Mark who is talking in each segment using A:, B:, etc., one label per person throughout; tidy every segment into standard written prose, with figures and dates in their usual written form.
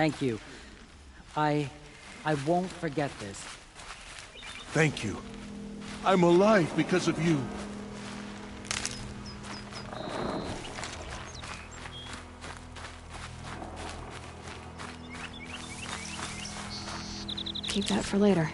A: Thank you. I won't forget this.
B: Thank you. I'm alive because of you.
C: Keep that for later.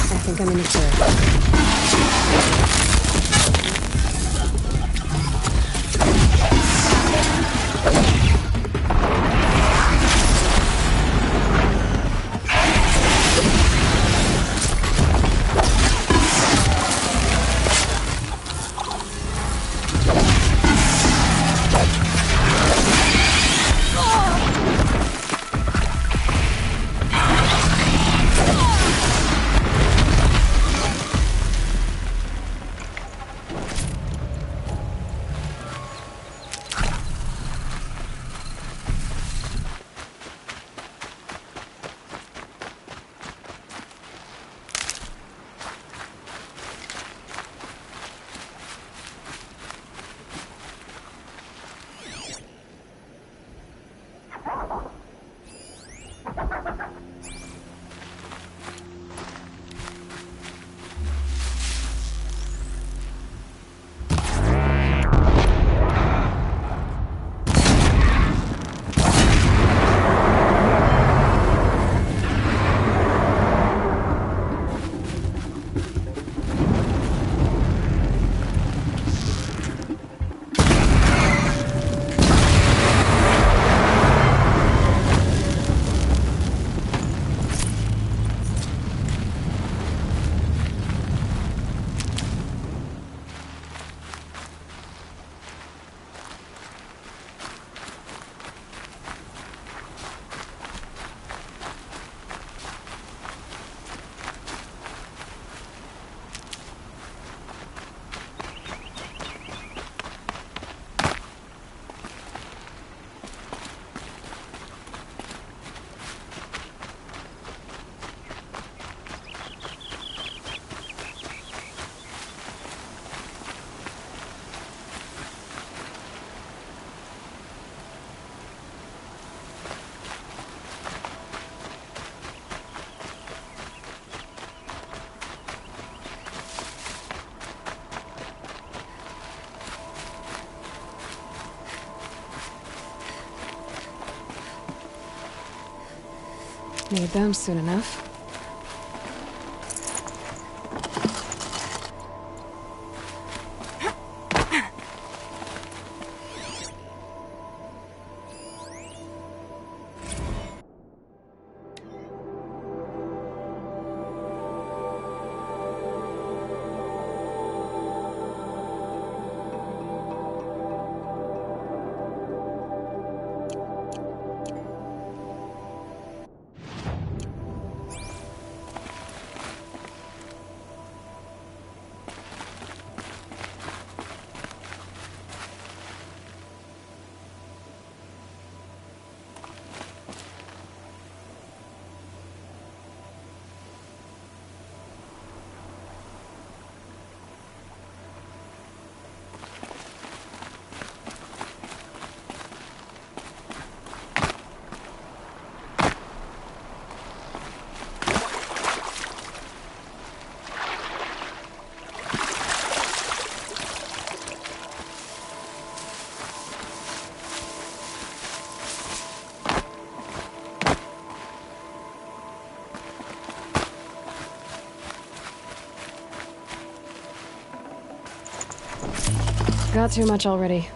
C: I think I'm in the clear. Need them soon enough. got too much already.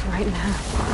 C: Right now.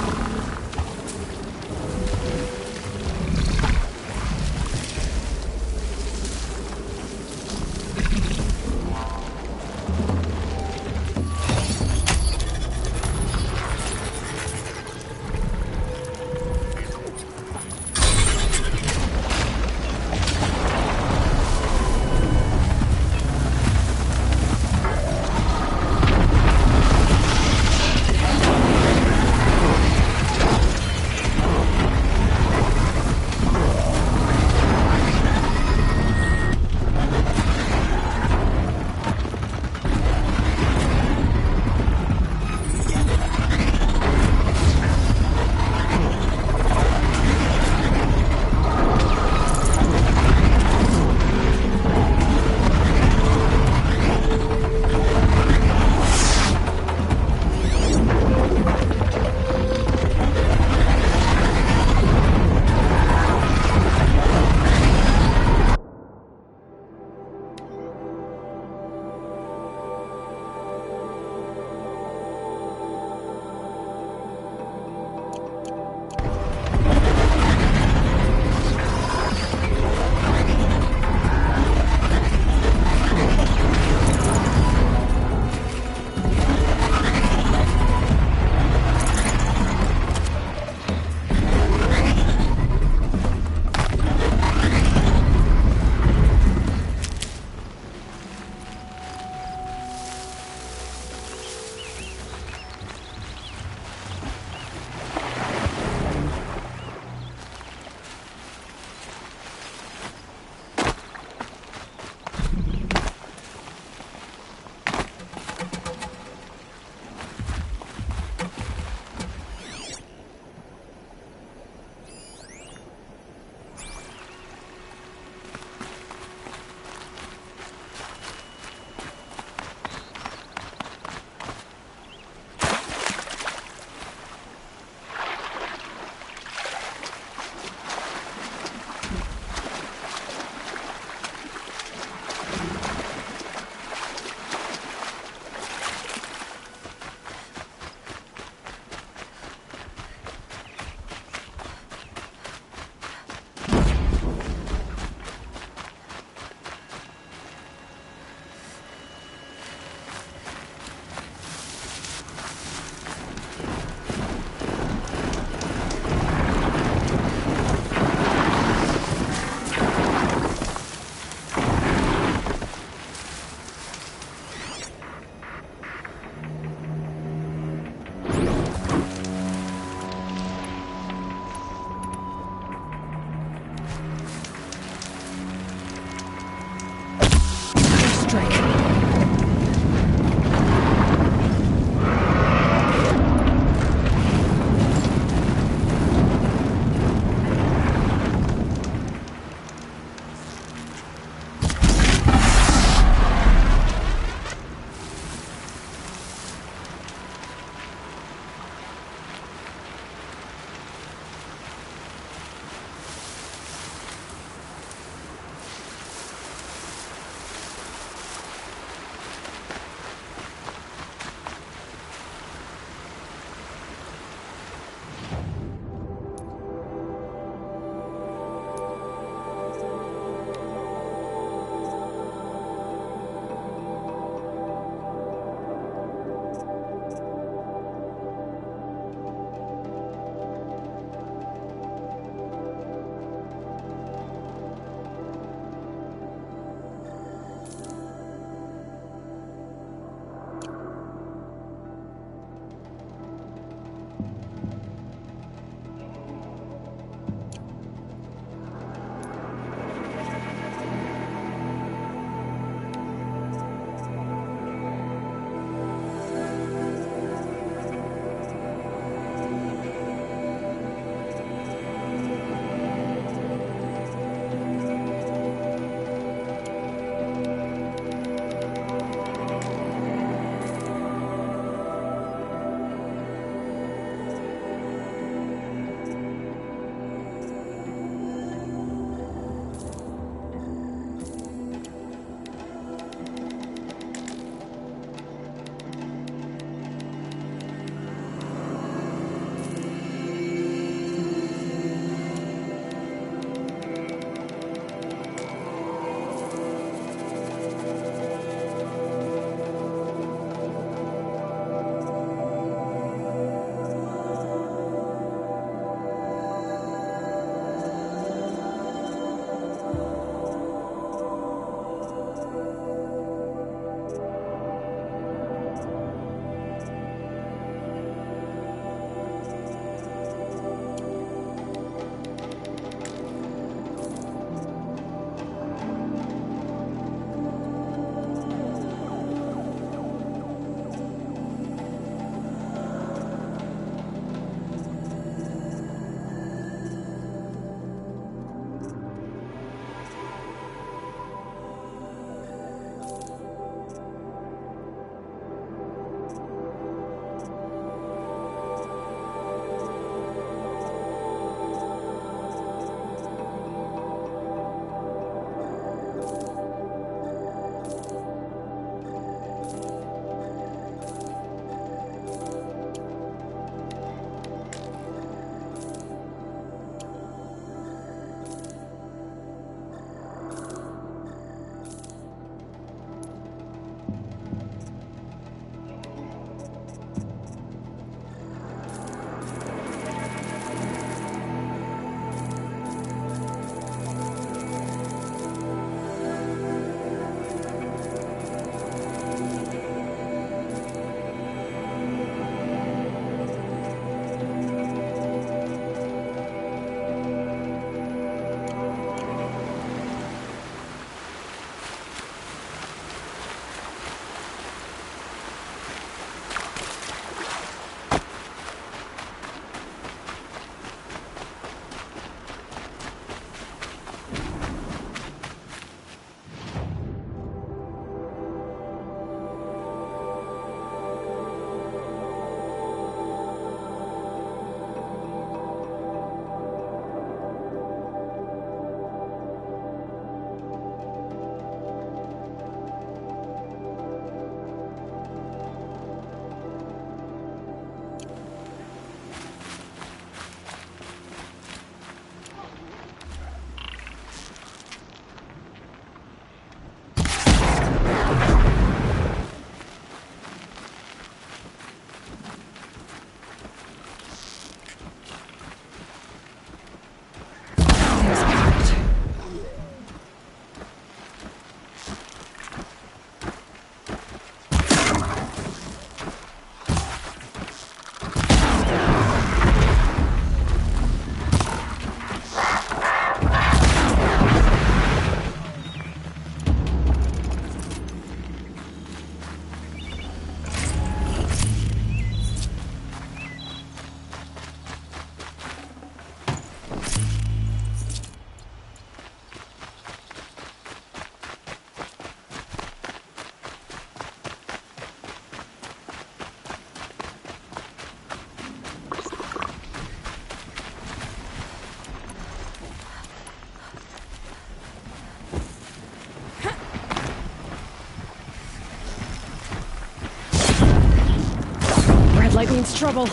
C: means trouble.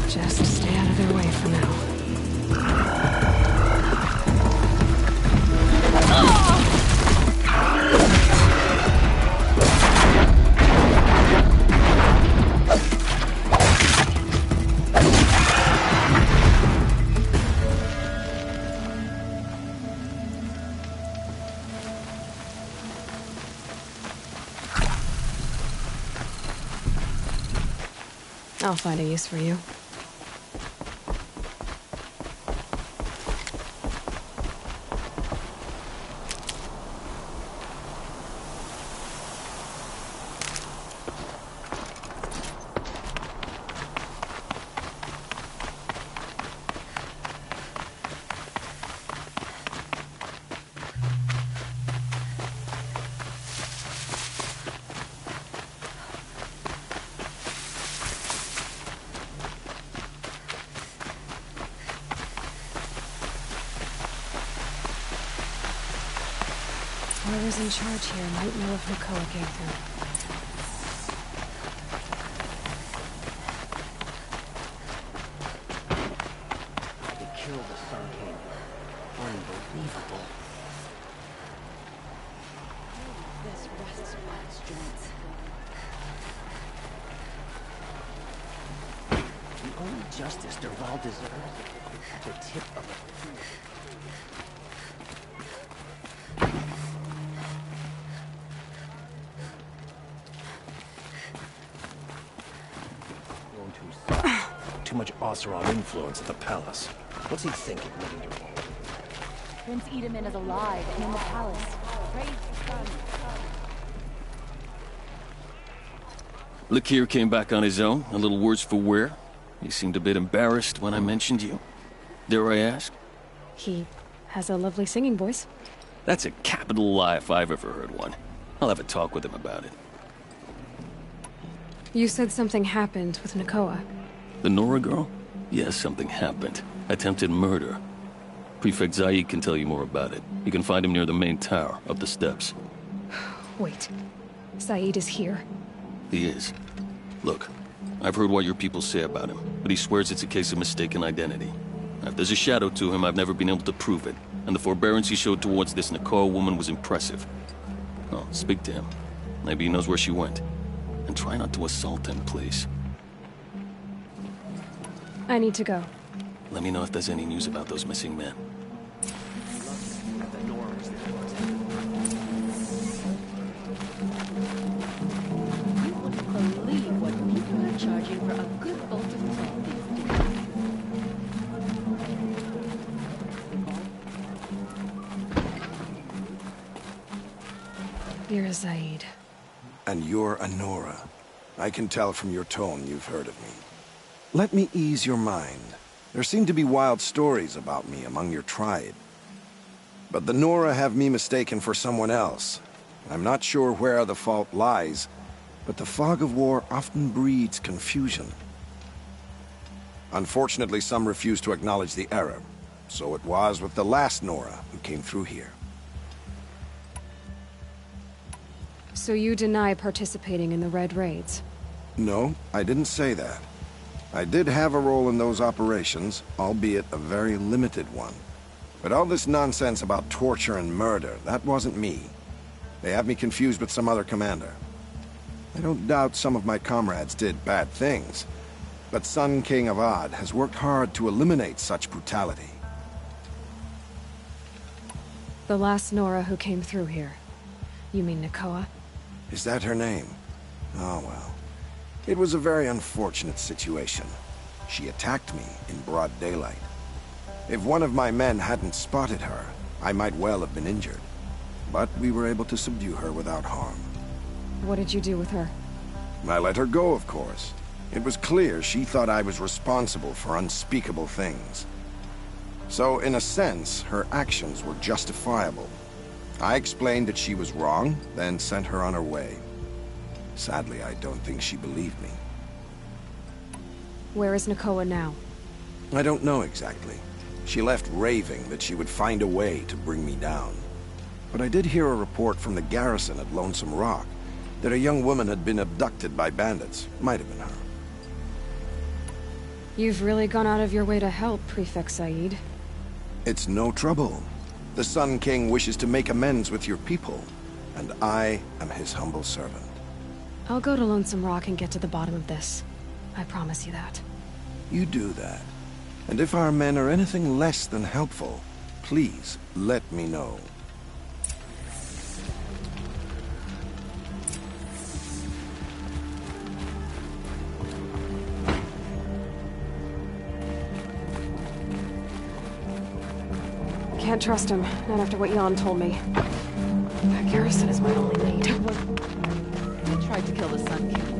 C: Just stay out of their way for now. I'll find a use for you. Whoever's in charge here might know if Nakoa came through.
A: They killed the Sun King. Unbelievable. This rests Pat's joints. The only justice Dervahl deserves is at the tip of a finger.
D: Too much Oseram influence at the palace. What's he thinking, letting Dervahl?
E: Prince Edamin is alive and in the palace. Praise the sun.
F: Lakir came back on his own, a little worse for wear. He seemed a bit embarrassed when I mentioned you. Dare I ask?
C: He has a lovely singing voice.
F: That's a capital lie if I've ever heard one. I'll have a talk with him about it.
C: You said something happened with Nakoa.
F: The Nora girl? Yes, something happened. Attempted murder. Prefect Zaid can tell you more about it. You can find him near the main tower, up the steps.
C: Wait. Zaid is here.
F: He is. Look, I've heard what your people say about him, but he swears it's a case of mistaken identity. Now, if there's a shadow to him, I've never been able to prove it, and the forbearance he showed towards this Nakoa woman was impressive. Oh, speak to him. Maybe he knows where she went. And try not to assault him, please.
C: I need to go.
F: Let me know if there's any news about those missing men.
E: You wouldn't believe what people are charging for a good bolt of claw these days.
C: You're Zaid.
D: And you're a Nora. I can tell from your tone you've heard of me.
G: let me ease your mind. There seem to be wild stories about me among your tribe. But the Nora have me mistaken for someone else. I'm not sure where the fault lies, but the fog of war often breeds confusion. Unfortunately, some refuse to acknowledge the error. So it was with the last Nora who came through here.
C: So you deny participating in the Red Raids?
G: No, I didn't say that. I did have a role in those operations, albeit a very limited one. But all this nonsense about torture and murder, that wasn't me. They have me confused with some other commander. I don't doubt some of my comrades did bad things, but Sun King Avad has worked hard to eliminate such brutality.
C: The last Nora who came through here. You mean Nakoa?
G: Is that her name? Oh well. It was a very unfortunate situation. She attacked me in broad daylight. If one of my men hadn't spotted her, I might well have been injured. But we were able to subdue her without harm.
C: What did you do with her?
G: I let her go, of course. It was clear she thought I was responsible for unspeakable things. So, in a sense, her actions were justifiable. I explained that she was wrong, then sent her on her way. Sadly, I don't think she believed me.
C: Where is Nakoa now?
G: I don't know exactly. She left raving that she would find a way to bring me down. But I did hear a report from the garrison at Lonesome Rock that a young woman had been abducted by bandits. Might have been her.
C: You've really gone out of your way to help, Prefect Said.
G: It's no trouble. The Sun King wishes to make amends with your people, and I am his humble servant.
C: I'll go to Lonesome Rock and get to the bottom of this. I promise you that.
G: You do that. And if our men are anything less than helpful, please let me know.
C: Can't trust him, not after what Jan told me. That garrison is my only need.
E: I tried to kill the Sun King.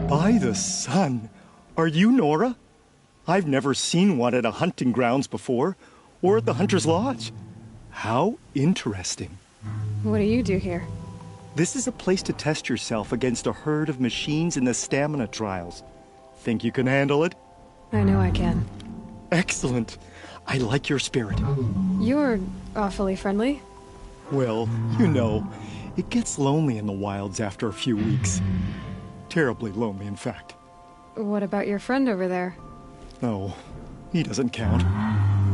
H: By the sun! Are you Nora? I've never seen one at a hunting grounds before, or at the Hunter's Lodge. How interesting.
C: What do you do here?
H: This is a place to test yourself against a herd of machines in the stamina trials. Think you can handle it?
C: I know I can.
H: Excellent. I like your spirit.
C: You're awfully friendly.
H: Well, you know, it gets lonely in the wilds after a few weeks. Terribly lonely, in fact.
C: What about your friend over there?
H: Oh, he doesn't count.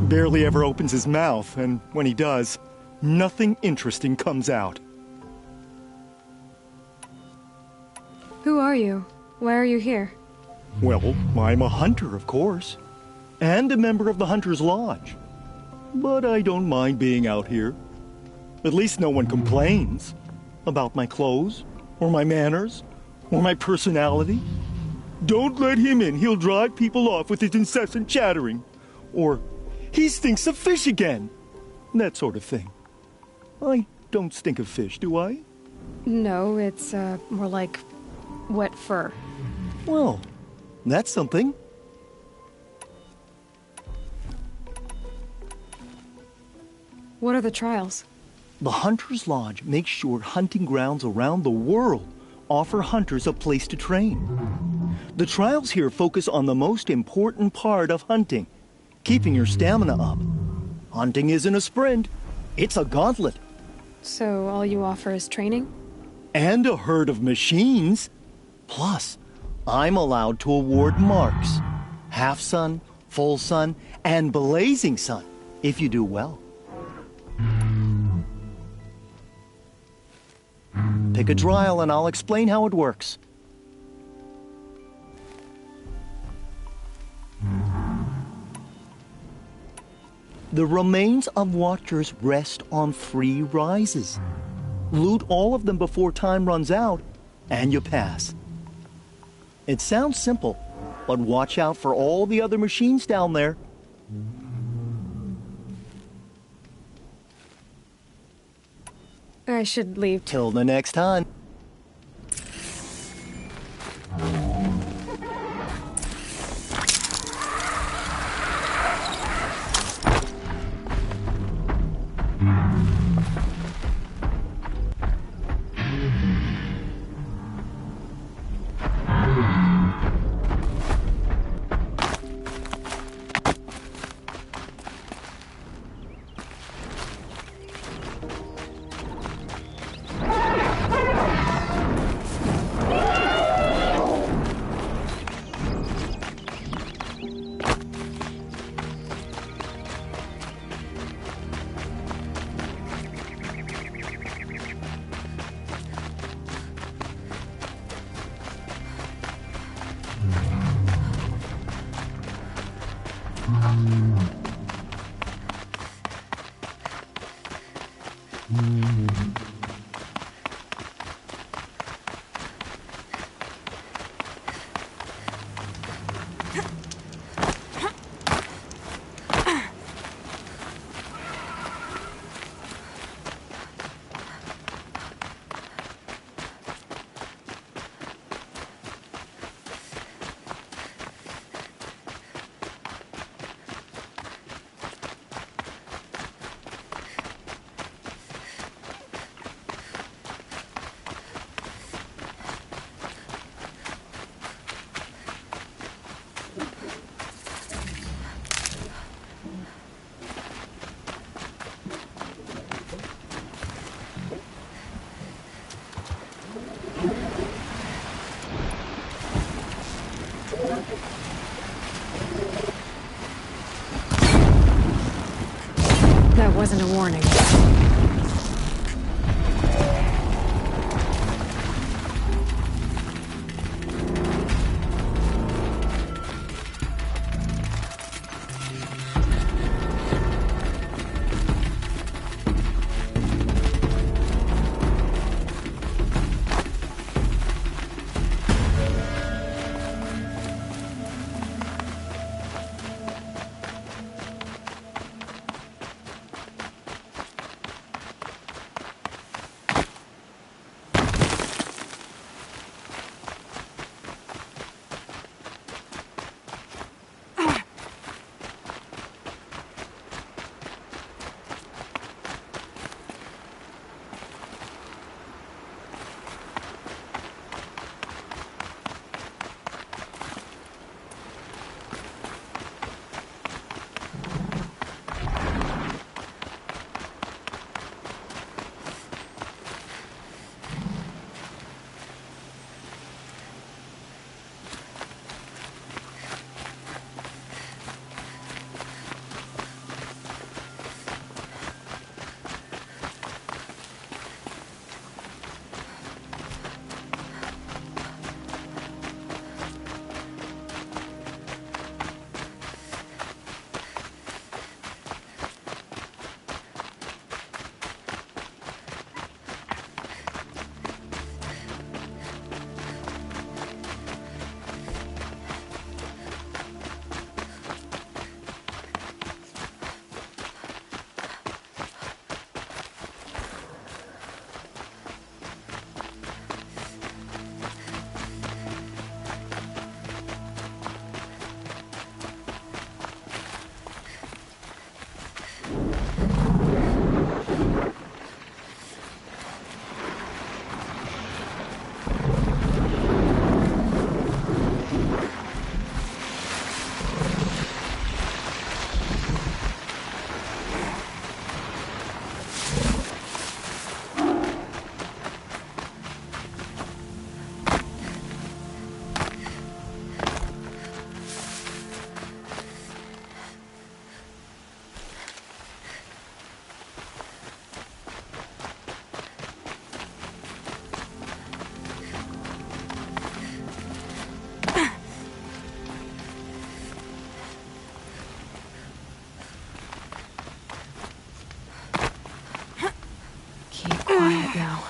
H: Barely ever opens his mouth, and when he does, nothing interesting comes out.
C: Who are you? Why are you here?
H: Well, I'm a hunter, of course, and a member of the Hunter's Lodge. But I don't mind being out here. At least no one complains about my clothes, or my manners, or my personality. Don't let him in, he'll drive people off with his incessant chattering. Or, he stinks of fish again. That sort of thing. I don't stink of fish, do I?
C: No, it's, more like wet fur.
H: Well, that's something.
C: What are the trials?
H: The Hunter's Lodge makes sure hunting grounds around the world offer hunters a place to train. The trials here focus on the most important part of hunting, keeping your stamina up. Hunting isn't a sprint, it's a gauntlet.
C: So all you offer is training?
H: And a herd of machines. Plus, I'm allowed to award marks. Half sun, full sun, and blazing sun, if you do well. Pick a trial and I'll explain how it works. The remains of Watchers rest on 3 rises. Loot all of them before time runs out, and you pass. It sounds simple, but watch out for all the other machines down there.
C: I should leave.
H: Till the next time.
C: That wasn't a warning. quiet now.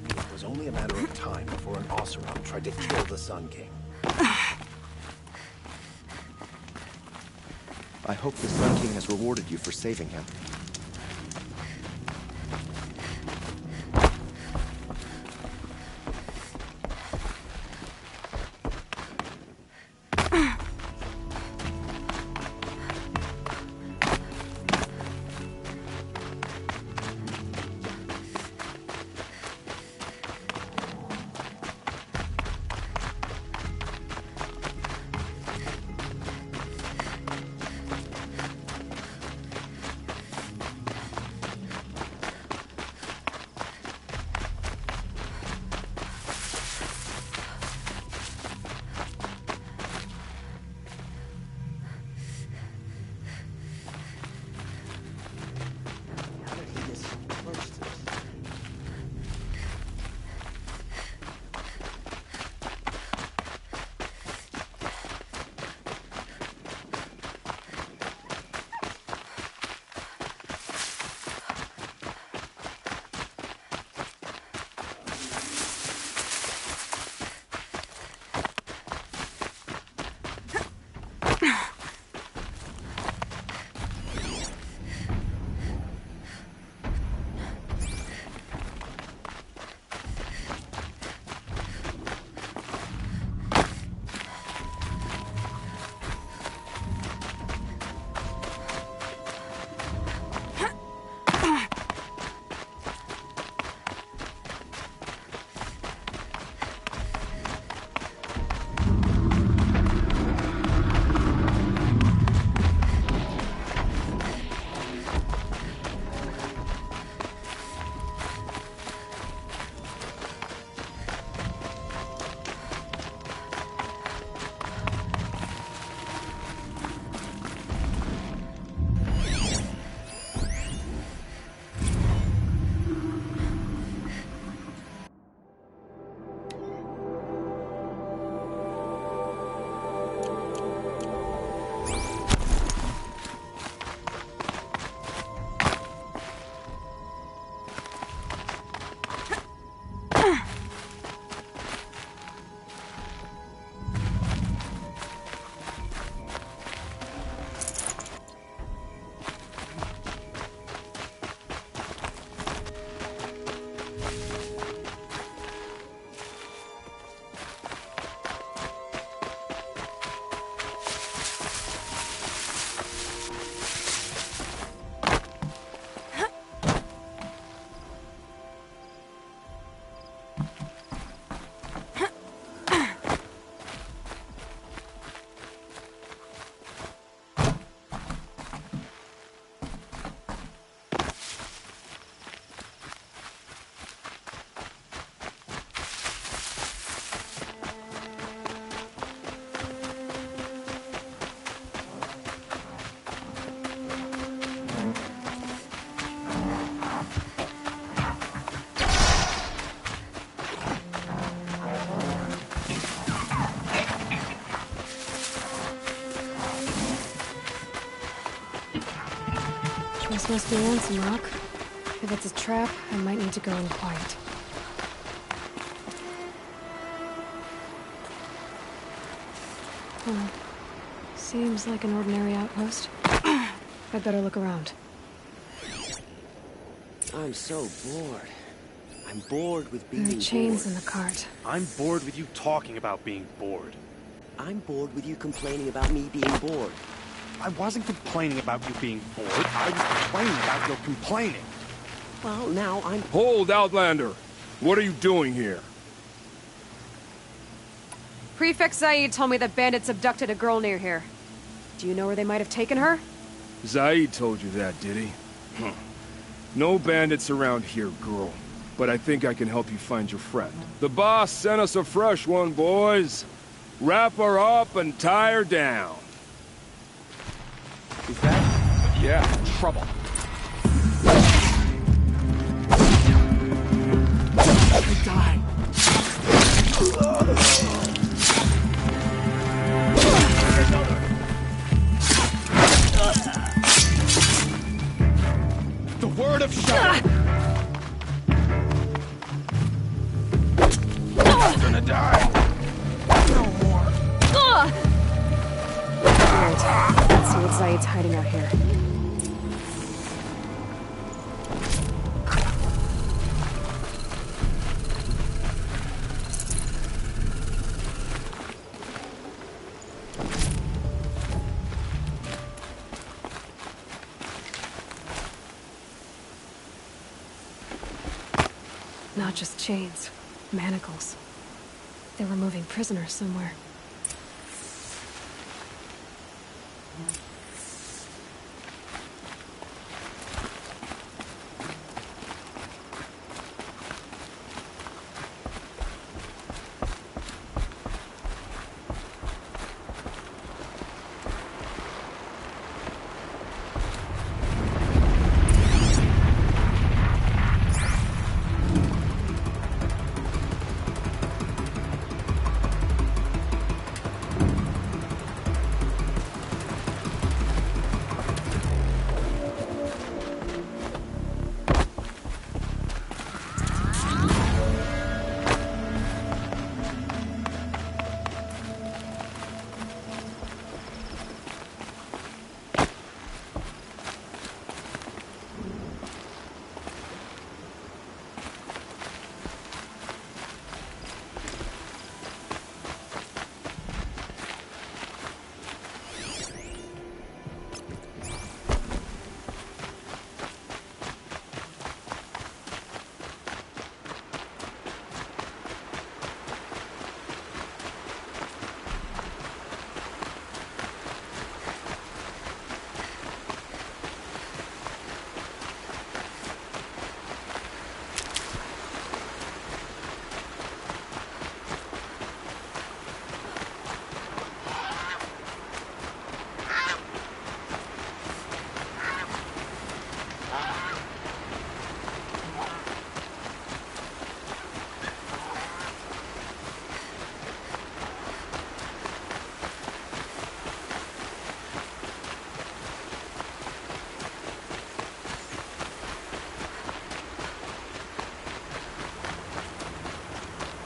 D: It was only a matter of time before an Oseram tried to kill the Sun King.
I: I hope the Sun King has rewarded you for saving him.
A: How did he get so close to this?
C: This must be Ransom Rock. If it's a trap, I might need to go in quiet. Seems like an ordinary outpost. I'd better look around.
A: I'm so bored. I'm bored with being
C: There are chains
A: bored.
C: in the cart.
J: I'm bored with you talking about being bored.
A: I'm bored with you complaining about me being bored.
J: I wasn't complaining about you being bored. I was complaining about your complaining.
A: Well, now I'm...
K: Hold, Outlander! What are you doing here?
C: Prefect Zaid told me that bandits abducted a girl near here. Do you know where they might have taken her?
K: Zaid told you that, did he? No bandits around here, girl. But I think I can help you find your friend. The boss sent us a fresh one, boys. Wrap her up and tie her down.
J: Is that?
K: Yeah.
J: Trouble. Die. The word of Shadow. I'm gonna die. No more.
C: Right. Let's see what Zaid's hiding out here. Not just chains, manacles. They were moving prisoners somewhere.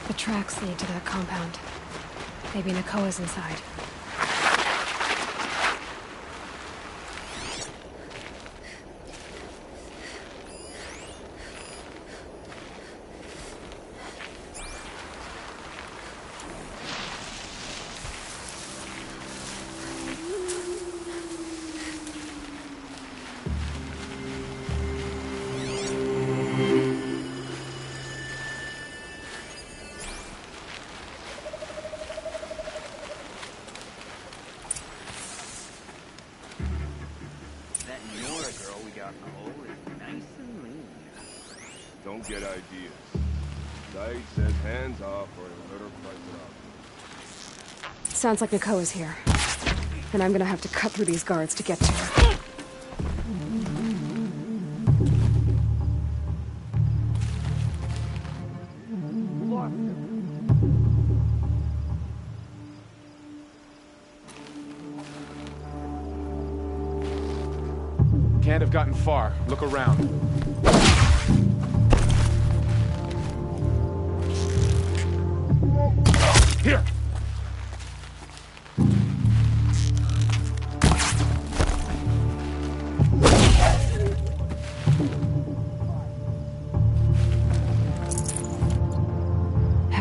C: The tracks lead to that compound. Maybe Nakoa's inside.
A: That Nora girl we got in the hole is nice and lean.
K: Don't get ideas. Zaid says hands off or he'll let her price it up.
C: Sounds like Nakoa's here. And I'm gonna have to cut through these guards to get to her.
J: Can't have gotten far. Look around. Here!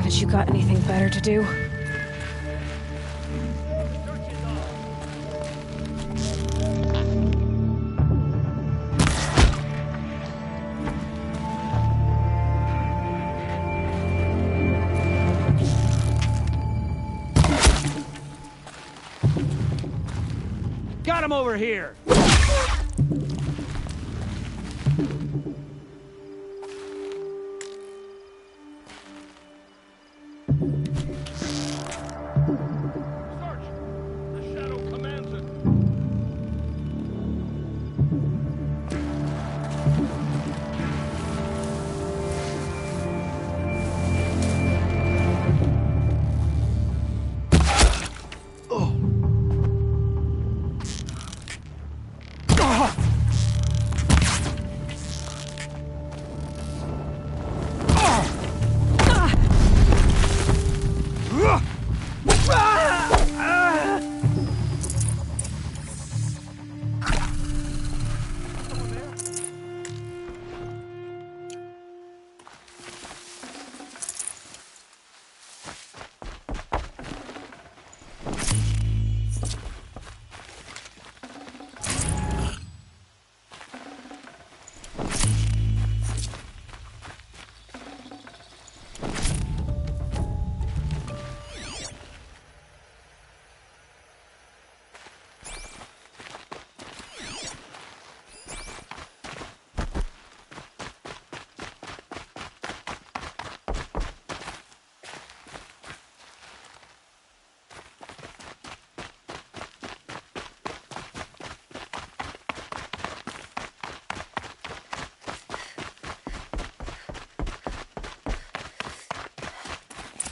C: Haven't you got anything better to do?
A: Got him over here!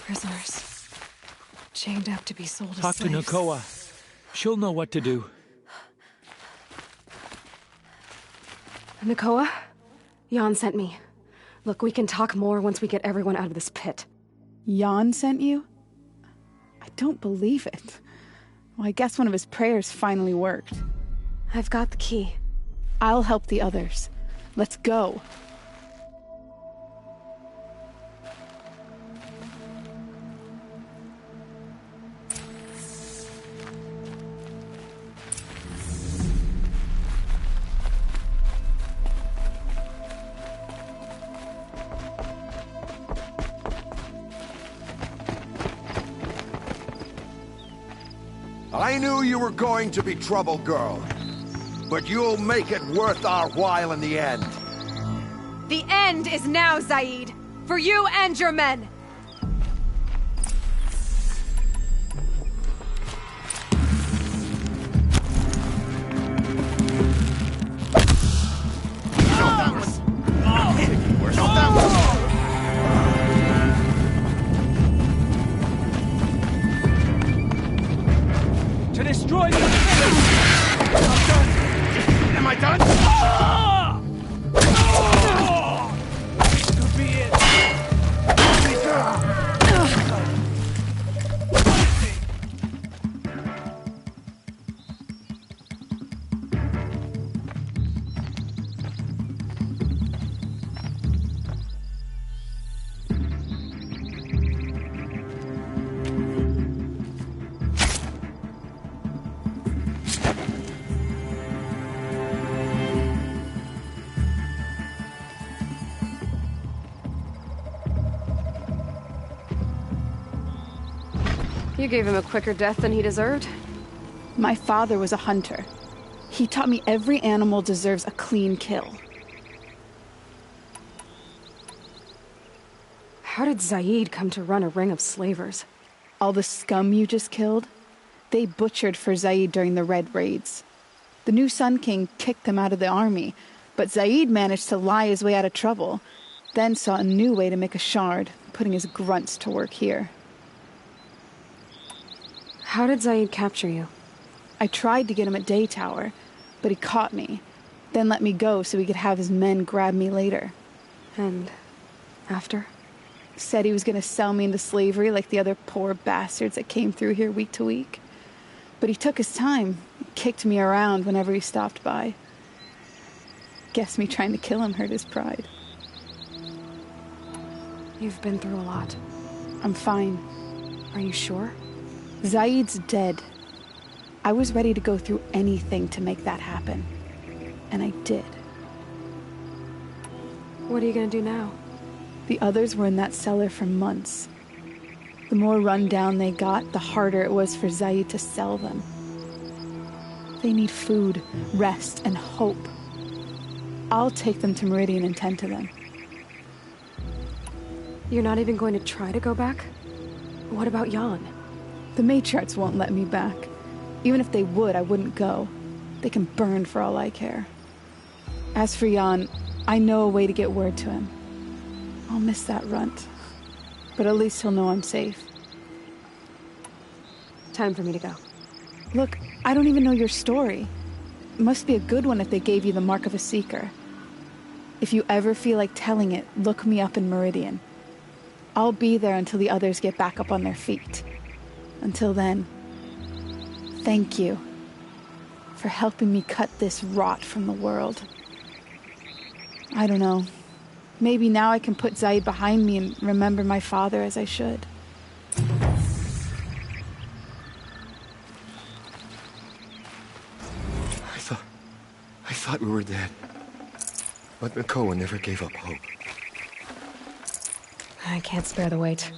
C: Prisoners. Chained up to be sold as
L: Talk to
C: slaves.
L: Nakoa. She'll know what to do.
C: Nakoa? Jan sent me. Look, we can talk more once we get everyone out of this pit.
M: Jan sent you? I don't believe it. Well, I guess one of his prayers finally worked.
C: I've got the key.
M: I'll help the others. Let's go.
G: I knew you were going to be trouble, girl. But you'll make it worth our while in the end.
C: The end is now, Zaid! For you and your men!
A: To destroy the I'm done. Am I done? This could be it.
C: You gave him a quicker death than he deserved.
M: My father was a hunter. He taught me every animal deserves a clean kill.
C: How did Zaid come to run a ring of slavers?
M: All the scum you just killed? They butchered for Zaid during the Red Raids. The new Sun King kicked them out of the army, but Zaid managed to lie his way out of trouble, then saw a new way to make a shard, putting his grunts to work here.
C: How did Zaid capture you?
M: I tried to get him at Day Tower, but he caught me, then let me go so he could have his men grab me later.
C: And after?
M: Said he was going to sell me into slavery like the other poor bastards that came through here week to week. But he took his time, kicked me around whenever he stopped by. Guess me trying to kill him hurt his pride.
C: You've been through a lot.
M: I'm fine.
C: Are you sure?
M: Zaid's dead. I was ready to go through anything to make that happen. And I did.
C: What are you gonna do now?
M: The others were in that cellar for months. The more run down they got, the harder it was for Zaid to sell them. They need food, rest, and hope. I'll take them to Meridian and tend to them.
C: You're not even going to try to go back? What about Jan?
M: The matriarchs won't let me back. Even if they would, I wouldn't go. They can burn for all I care. As for Jan, I know a way to get word to him. I'll miss that runt. But at least he'll know I'm safe.
C: Time for me to go.
M: Look, I don't even know your story. It must be a good one if they gave you the mark of a seeker. If you ever feel like telling it, look me up in Meridian. I'll be there until the others get back up on their feet. Until then, thank you for helping me cut this rot from the world. I don't know. Maybe now I can put Zaid behind me and remember my father as I should.
N: I thought we were dead. But Nakoa never gave up hope.
C: I can't spare the weight.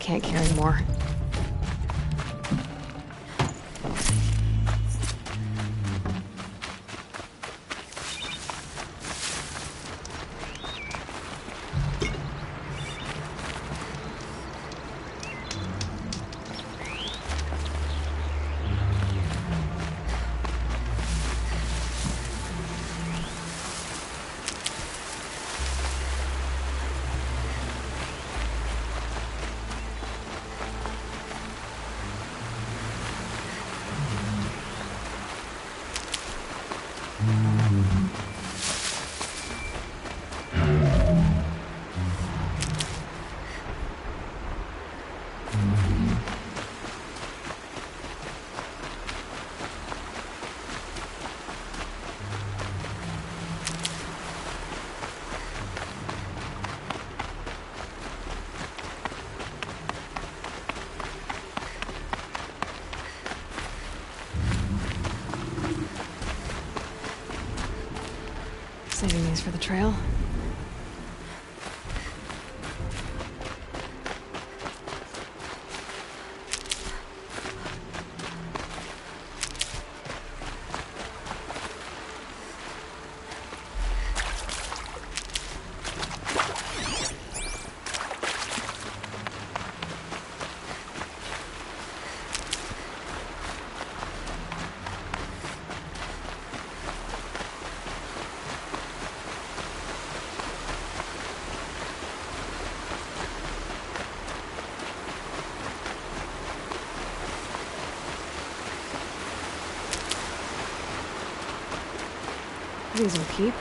C: can't carry more. Saving these for the trail. These will keep.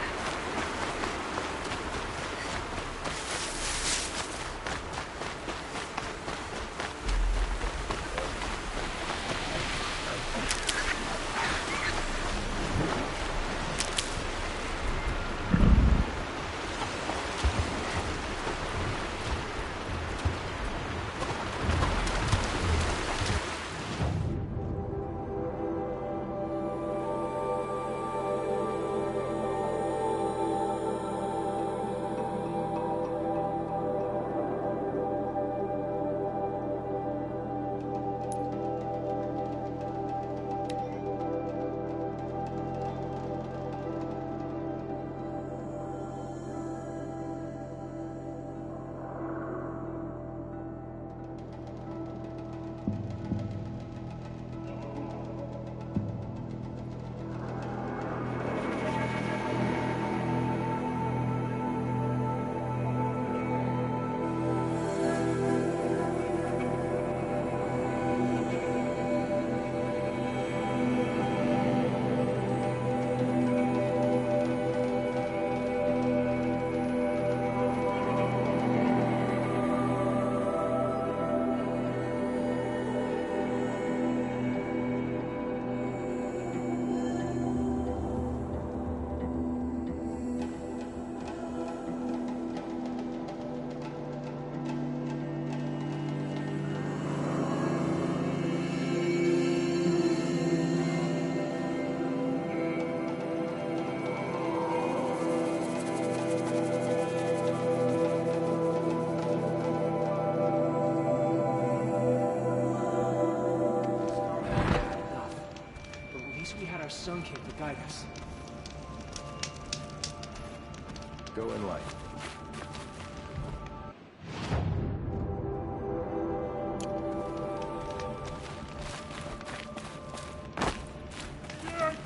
A: Our Sun King to guide us.
G: Go in light.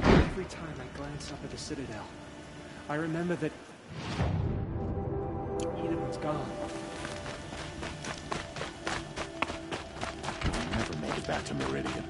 A: Every time I glance up at the Citadel, I remember that Eden's gone.
O: I never made it back to Meridian.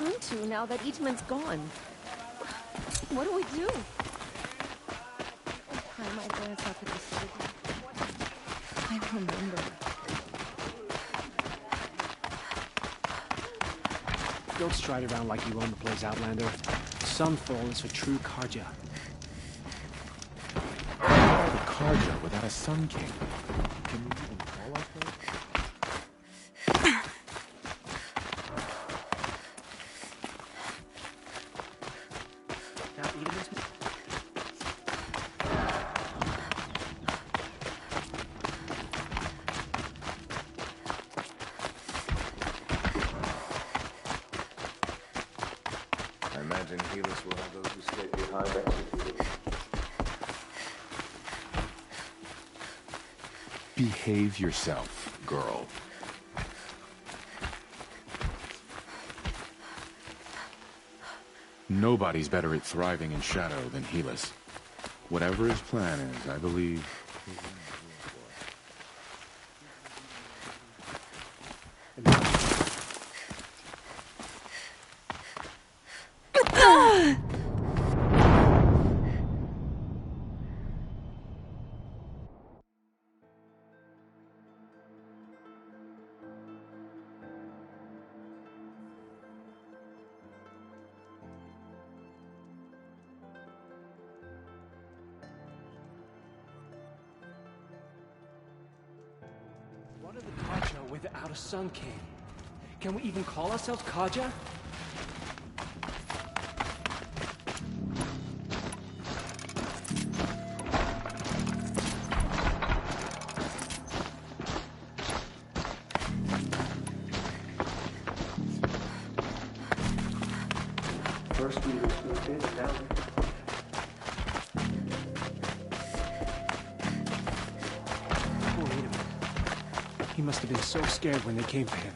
E: turn to now that Eatman's gone? What do we do? Time I glance up at the city. I remember.
A: Don't stride around like you own the place, Outlander. Sunfall is for true Carja.
O: The Carja without a Sun King. Can you even call us that?
G: I imagine Helis will have those who stay behind executed.
O: Behave yourself, girl. Nobody's better at thriving in shadow than Helis. Whatever his plan is, I believe...
A: What are the Carja without a Sun King? Can we even call ourselves Carja?
P: First we respect it, and now
A: Poor Eatman. He must have been so scared when they came for him.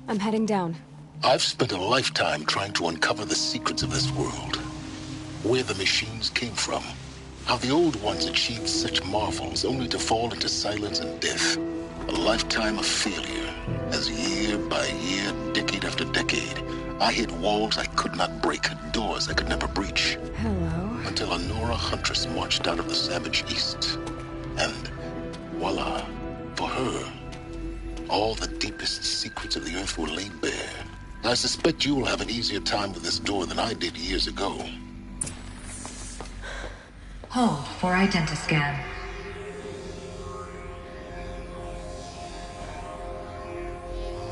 C: I'm heading down.
O: I've spent a lifetime trying to uncover the secrets of this world. Where the machines came from. How the old ones achieved such marvels only to fall into silence and death. A lifetime of failure. As year by year, decade after decade, I hit walls I could not break, doors I could never breach.
C: Hello.
O: Until a Nora huntress marched out of the savage east. And voila, for her, all the deepest secrets of the Earth were laid bare. I suspect you will have an easier time with this door than I did years ago.
Q: Hold for identiscan.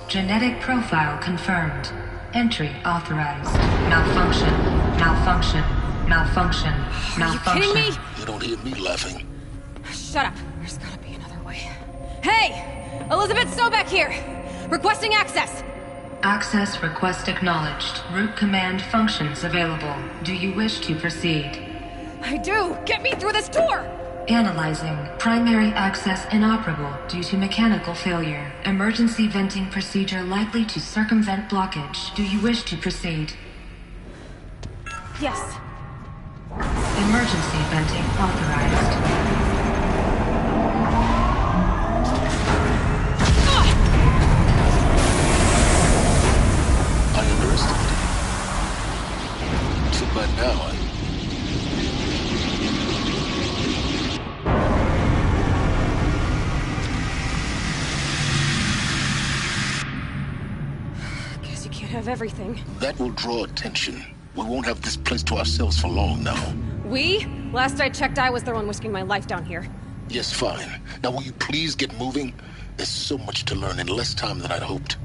Q: Genetic profile confirmed. Entry authorized. Malfunction. Malfunction. Malfunction. Malfunction.
C: Are you kidding me?
O: You don't hear me laughing.
C: Shut up. There's gotta be another way. Hey! Elizabeth Sobek here! Requesting access!
Q: Access request acknowledged. Root command functions available. Do you wish to proceed?
C: I do! Get me through this door!
Q: Analyzing. Primary access inoperable due to mechanical failure. Emergency venting procedure likely to circumvent blockage. Do you wish to proceed?
C: Yes.
Q: Emergency venting authorized.
O: I underestimated you. So by now,
C: Guess you can't have everything.
O: that will draw attention. We won't have this place to ourselves for long now.
C: We? Last I checked, I was the one risking my life down here.
O: Yes, fine. Now will you please get moving? There's so much to learn in less time than I'd hoped.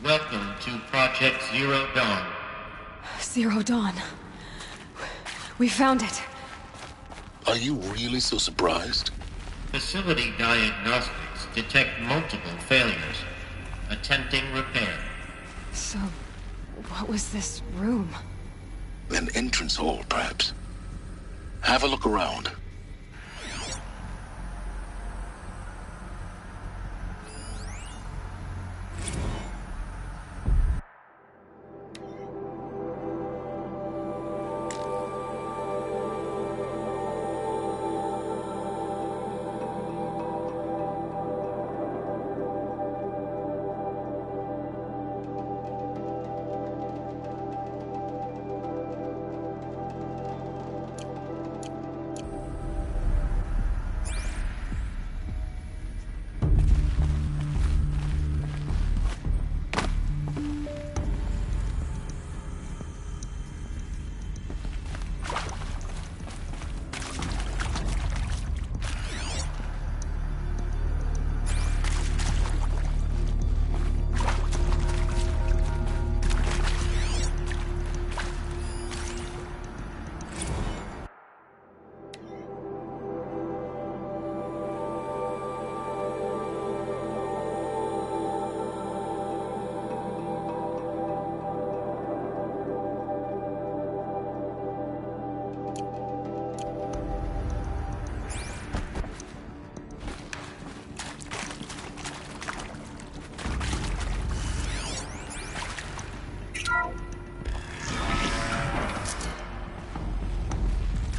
R: Welcome to Project Zero Dawn.
C: Zero Dawn. We found it.
O: Are you really so surprised?
R: Facility diagnostics detect multiple failures. Attempting repair.
C: So, what was this room?
O: An entrance hall, perhaps. Have a look around.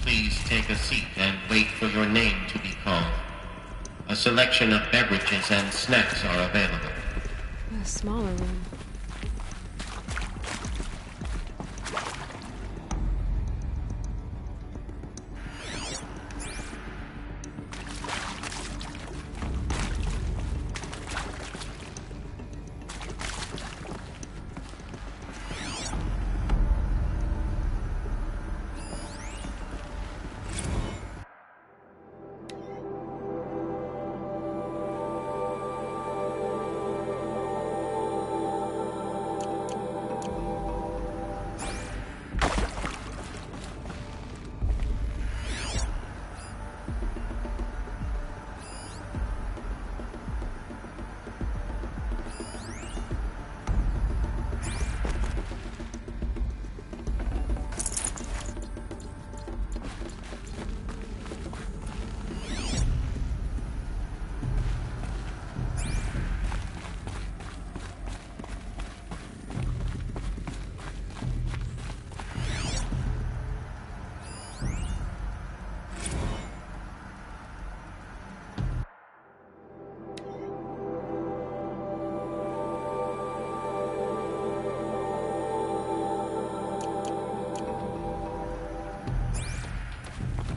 R: Please take a seat and wait for your name to be called. A selection of beverages and snacks are available.
C: A smaller room.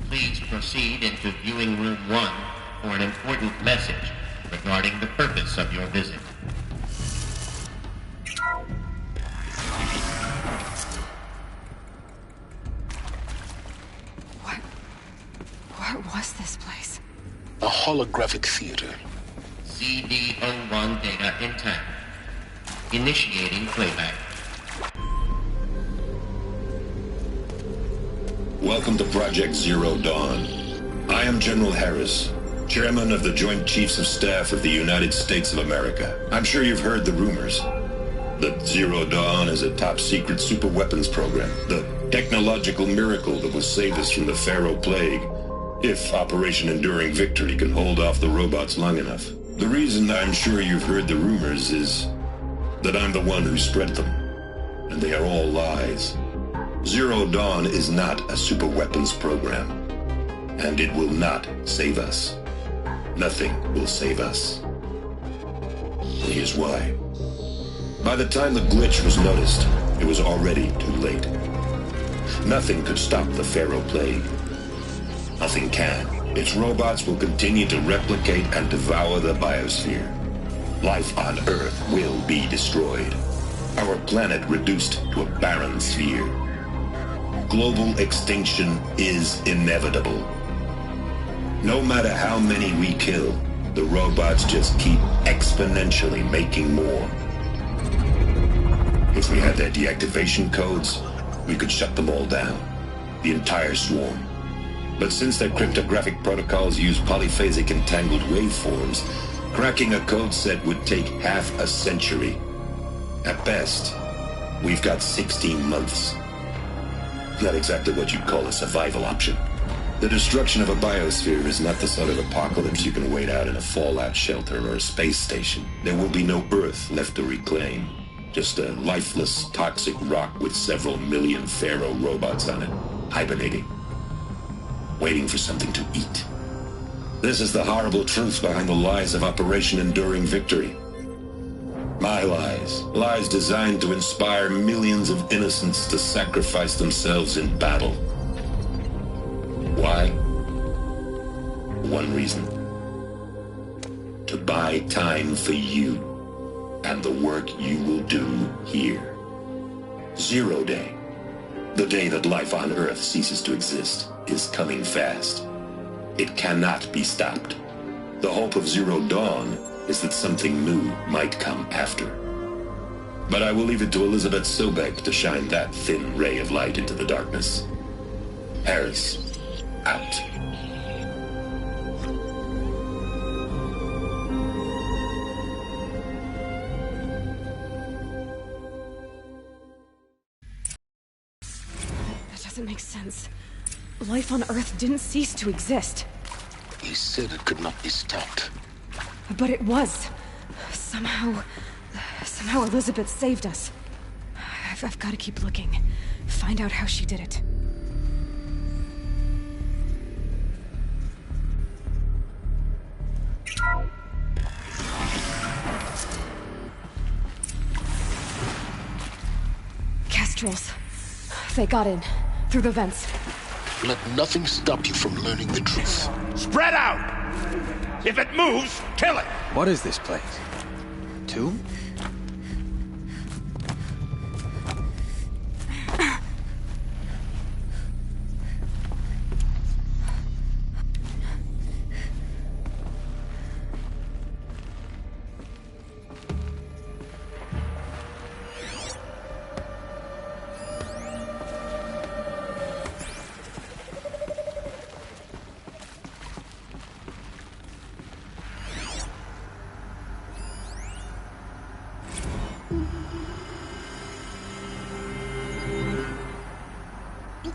R: Please proceed into viewing room 1 for an important message regarding the purpose of your visit.
C: What was this place?
O: A holographic theater.
R: CD01 data intact. Initiating playback.
S: Welcome to Project Zero Dawn. I am General Harris, Chairman of the Joint Chiefs of Staff of the United States of America. I'm sure you've heard the rumors that Zero Dawn is a top-secret superweapons program, the technological miracle that will save us from the Pharaoh Plague, if Operation Enduring Victory can hold off the robots long enough. The reason I'm sure you've heard the rumors is that I'm the one who spread them, and they are all lies. Zero Dawn is not a superweapons program, and it will not save us. Nothing will save us. And here's why. By the time the glitch was noticed, it was already too late. Nothing could stop the Pharaoh Plague. Nothing can. Its robots will continue to replicate and devour the biosphere. Life on Earth will be destroyed. Our planet reduced to a barren sphere. Global extinction is inevitable. No matter how many we kill, the robots just keep exponentially making more. If we had their deactivation codes, we could shut them all down. The entire swarm. But since their cryptographic protocols use polyphasic entangled waveforms, cracking a code set would take half a century. At best, we've got 16 months. Not exactly what you'd call a survival option. The destruction of a biosphere is not the sort of apocalypse you can wait out in a fallout shelter or a space station. There will be no Earth left to reclaim. Just a lifeless, toxic rock with several million Pharaoh robots on it, hibernating. Waiting for something to eat. This is the horrible truth behind the lies of Operation Enduring Victory. My lies. Lies designed to inspire millions of innocents to sacrifice themselves in battle. Why? One reason. To buy time for you and the work you will do here. Zero Day. The day that life on Earth ceases to exist is coming fast. It cannot be stopped. The hope of Zero Dawn is that something new might come after. But I will leave it to Elizabeth Sobek to shine that thin ray of light into the darkness. Harris, out.
C: That doesn't make sense. Life on Earth didn't cease to exist.
O: He said it could not be stopped.
C: But it was. Somehow Elizabeth saved us. I've got to keep looking. Find out how she did it. Kestrels. They got in. Through the vents.
O: Let nothing stop you from learning the truth.
J: Spread out! If it moves, kill it!
A: What is this place? Tomb?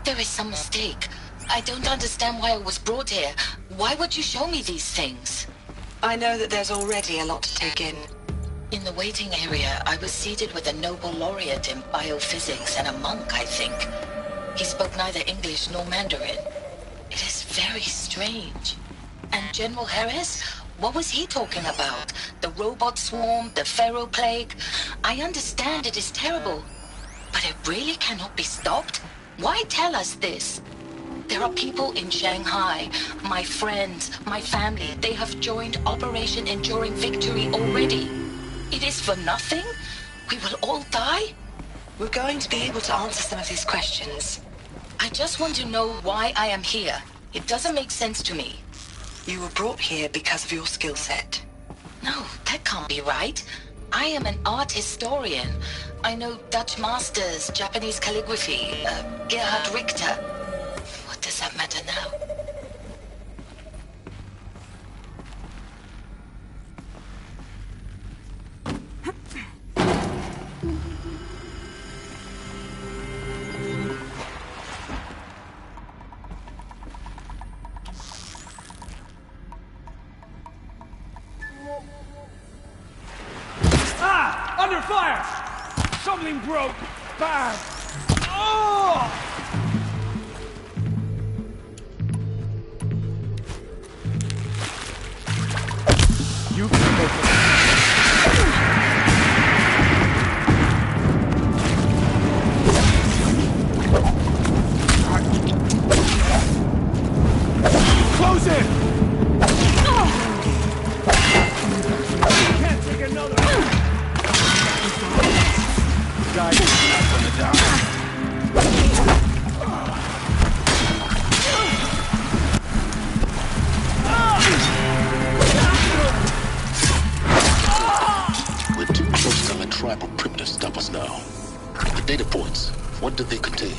T: There is some mistake. I don't understand why I was brought here. Why would you show me these things?
U: I know that there's already a lot to take in.
T: In the waiting area, I was seated with a Nobel laureate in biophysics and a monk, I think. He spoke neither English nor Mandarin. It is very strange. And General Harris? What was he talking about? The robot swarm, the Pharaoh plague? I understand it is terrible, but it really cannot be stopped? Why tell us this? There are people in Shanghai, my friends, my family. They have joined Operation Enduring Victory already. It is for nothing? We will all die?
U: We're going to be able to answer some of these questions.
T: I just want to know why I am here. It doesn't make sense to me.
U: You were brought here because of your skill set.
T: No, that can't be right. I am an art historian. I know Dutch masters, Japanese calligraphy, Gerhard Richter. What does that matter now?
J: Under fire! Something broke! Bad! Oh! You can make it. Close it! Can't take another. Guys, not gonna die.
O: reports. What did they contain?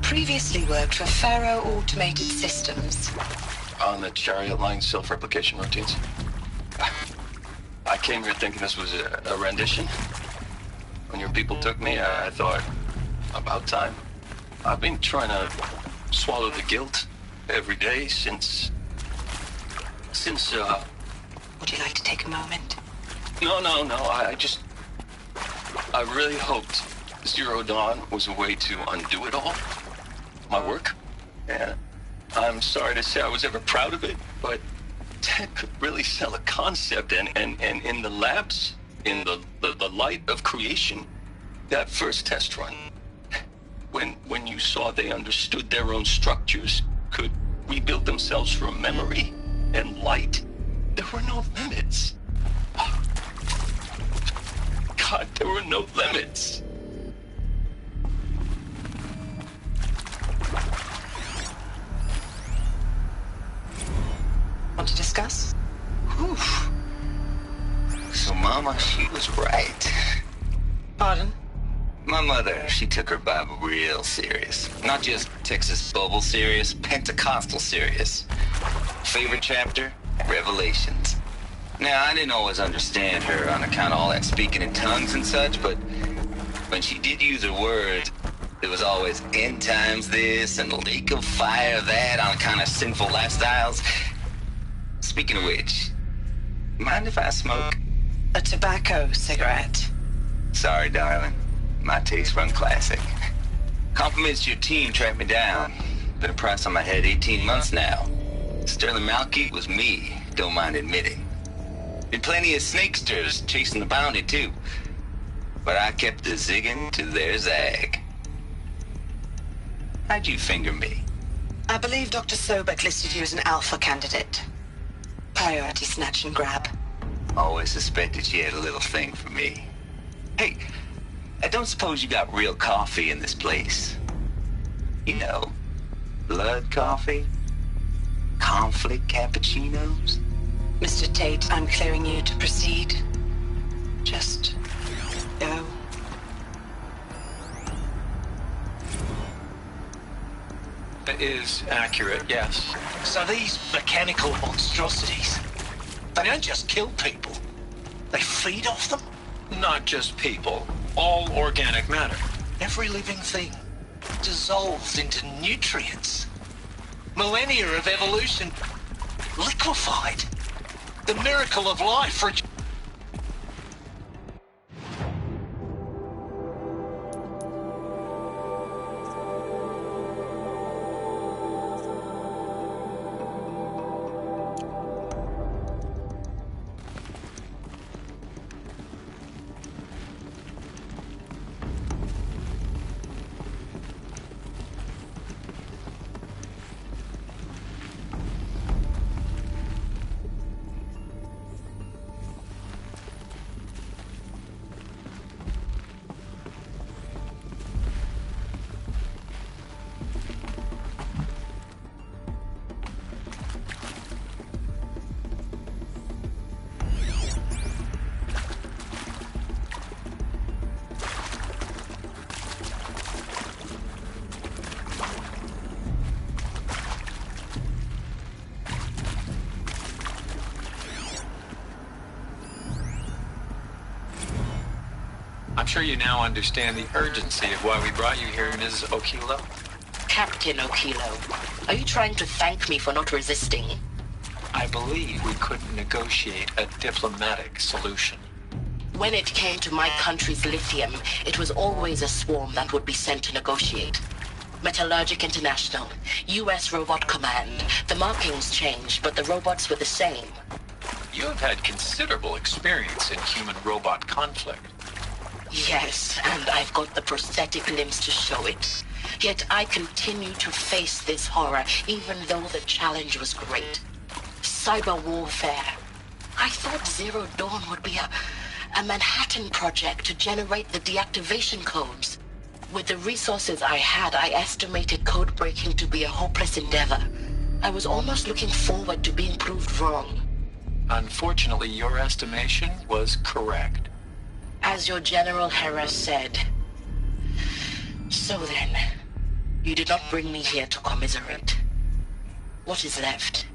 U: Previously worked for Faro Automated Systems.
F: On the Chariot Line self-replication routines. I came here thinking this was a rendition. When your people took me, I thought, about time. I've been trying to swallow the guilt every day since...
U: Would you like to take a moment?
F: No, I really hoped Zero Dawn was a way to undo it all. My work. And I'm sorry to say I was ever proud of it, but Ted could really sell a concept, and in the labs, in the light of creation, that first test run, when you saw they understood their own structures, could rebuild themselves from memory and light, there were no limits. God, there were no limits.
U: Want to discuss?
B: Oof. So Mama, she was right.
U: Pardon?
B: My mother, she took her Bible real serious. Not just Texas Bubble serious, Pentecostal serious. Favorite chapter? Revelations. Now, I didn't always understand her on account of all that speaking in tongues and such, but when she did use her words, there was always end times this and lake of fire that on account of sinful lifestyles. Speaking of which, mind if I smoke?
U: A tobacco cigarette.
B: Sorry, darling. My taste run classic. Compliments to your team tracked me down. Been a price on my head 18 months now. Sterling Malky was me, don't mind admitting. Been plenty of snakesters chasing the bounty, too. But I kept the zigging to their zag. How'd you finger me?
U: I believe Dr. Sobek listed you as an alpha candidate. Priority snatch and grab.
B: Always suspected she had a little thing for me. Hey, I don't suppose you got real coffee in this place? You know, blood coffee? Conflict cappuccinos?
U: Mr. Tate, I'm clearing you to proceed. Just go.
L: That is accurate, yes.
V: So these mechanical monstrosities, they don't just kill people. They feed off them?
L: Not just people. All organic matter.
V: Every living thing dissolved into nutrients. Millennia of evolution liquefied. The miracle of life.
L: I'm sure you now understand the urgency of why we brought you here, Ms. Okilo.
T: Captain Okilo, are you trying to thank me for not resisting?
L: I believe we couldn't negotiate a diplomatic solution.
T: When it came to my country's lithium, it was always a swarm that would be sent to negotiate. Metallurgic International, U.S. Robot Command. The markings changed, but the robots were the same.
L: You have had considerable experience in human-robot conflict.
T: Yes, and I've got the prosthetic limbs to show it. Yet I continue to face this horror, even though the challenge was great. Cyber warfare.
U: I thought Zero Dawn would be a Manhattan project to generate the deactivation codes. With the resources I had, I estimated code breaking to be a hopeless endeavor. I was almost looking forward to being proved wrong.
L: Unfortunately, your estimation was correct.
U: As your General Harris said. So then, you did not bring me here to commiserate. What is left?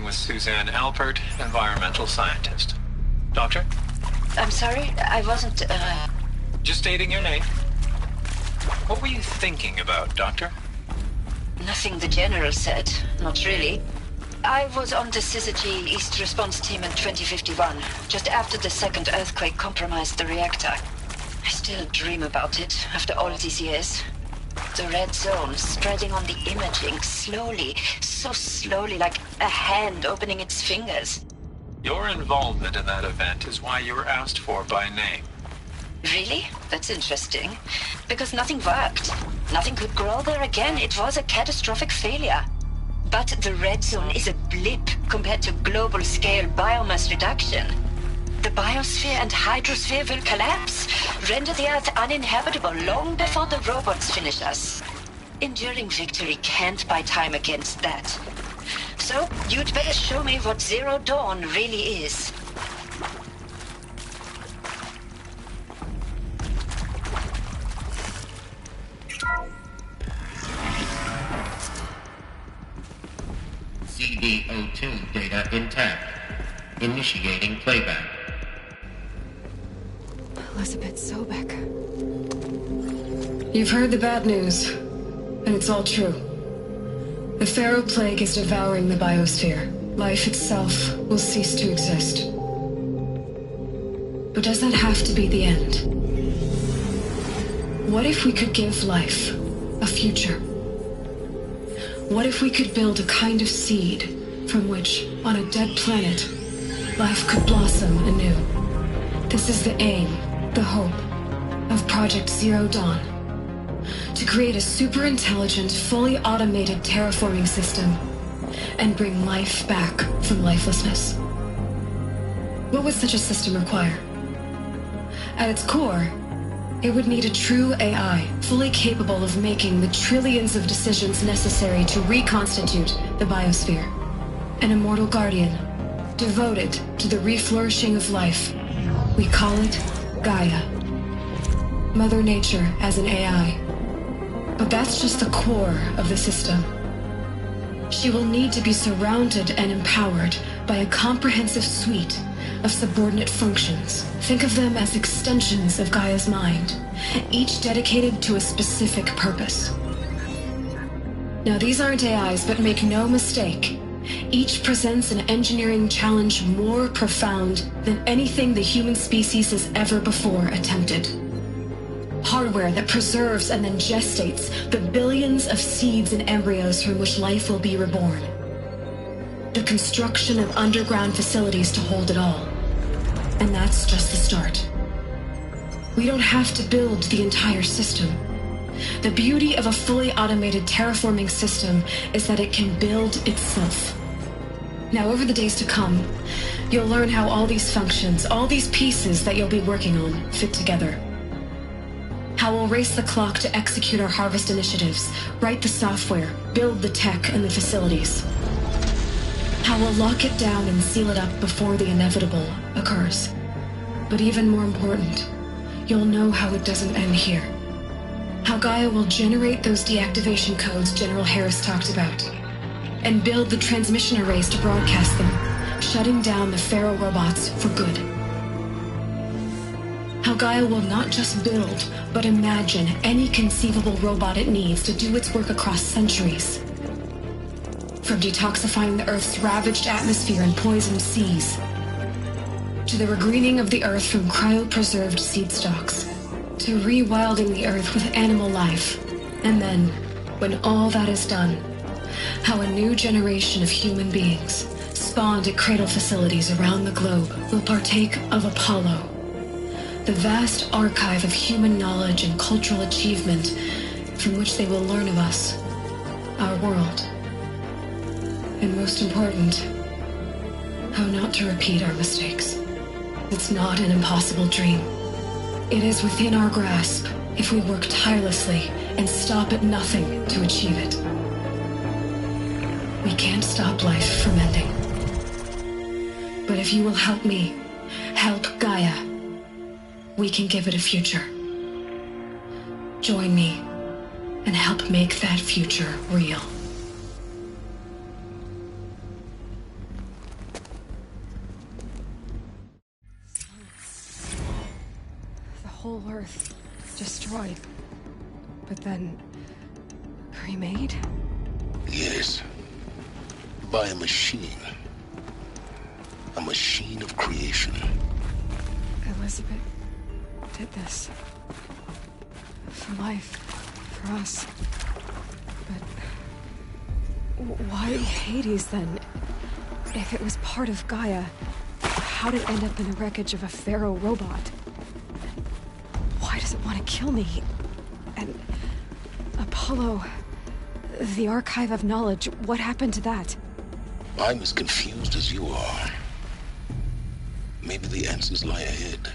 L: With Suzanne Alpert, environmental scientist. Doctor?
U: I'm sorry, I wasn't,
L: Just stating your name. What were you thinking about, Doctor?
U: Nothing the General said. Not really. I was on the Syzygy East Response Team in 2051, just after the second earthquake compromised the reactor. I still dream about it, after all these years. The red zone spreading on the imaging, slowly, so slowly, like a hand opening its fingers.
L: Your involvement in that event is why you were asked for by name.
U: Really? That's interesting. Because nothing worked. Nothing could grow there again. It was a catastrophic failure. But the red zone is a blip compared to global-scale biomass reduction. The biosphere and hydrosphere will collapse, render the Earth uninhabitable long before the robots finish us. Enduring victory can't buy time against that. So, you'd better show me what Zero Dawn really is.
R: CD02 data intact. Initiating playback.
C: Elizabeth Sobek.
D: You've heard the bad news, and it's all true. The Pharaoh Plague is devouring the biosphere. Life itself will cease to exist. But does that have to be the end? What if we could give life a future? What if we could build a kind of seed from which, on a dead planet, life could blossom anew? This is the aim, the hope, of Project Zero Dawn. To create a super-intelligent, fully automated terraforming system and bring life back from lifelessness. What would such a system require? At its core, it would need a true AI, fully capable of making the trillions of decisions necessary to reconstitute the biosphere. An immortal guardian, devoted to the reflourishing of life. We call it Gaia. Mother Nature as an AI. But that's just the core of the system. She will need to be surrounded and empowered by a comprehensive suite of subordinate functions. Think of them as extensions of Gaia's mind, each dedicated to a specific purpose. Now, these aren't AIs, but make no mistake, each presents an engineering challenge more profound than anything the human species has ever before attempted. Hardware that preserves and then gestates the billions of seeds and embryos from which life will be reborn. The construction of underground facilities to hold it all. And that's just the start. We don't have to build the entire system. The beauty of a fully automated terraforming system is that it can build itself. Now, over the days to come, you'll learn how all these functions, all these pieces that you'll be working on, fit together. How we'll race the clock to execute our harvest initiatives, write the software, build the tech and the facilities. How we'll lock it down and seal it up before the inevitable occurs. But even more important, you'll know how it doesn't end here. How Gaia will generate those deactivation codes General Harris talked about. and build the transmission arrays to broadcast them, shutting down the Pharaoh robots for good. How Gaia will not just build, but imagine any conceivable robot it needs to do its work across centuries. From detoxifying the Earth's ravaged atmosphere and poisoned seas, to the regreening of the Earth from cryopreserved seed stalks, to rewilding the Earth with animal life. And then, when all that is done, how a new generation of human beings, spawned at cradle facilities around the globe, will partake of Apollo, the vast archive of human knowledge and cultural achievement from which they will learn of us, our world. And most important, how not to repeat our mistakes. It's not an impossible dream. It is within our grasp if we work tirelessly and stop at nothing to achieve it. We can't stop life from ending. But if you will help me, help Gaia, we can give it a future. Join me and help make that future real.
C: The whole Earth destroyed, but then remade?
O: Yes. By a machine. A machine of creation.
C: Elizabeth did this. For life. For us. But why Hades then? If it was part of Gaia, how did it end up in the wreckage of a Pharaoh robot? Why does it want to kill me? And Apollo, the archive of knowledge, what happened to that?
O: I'm as confused as you are. Maybe the answers lie ahead.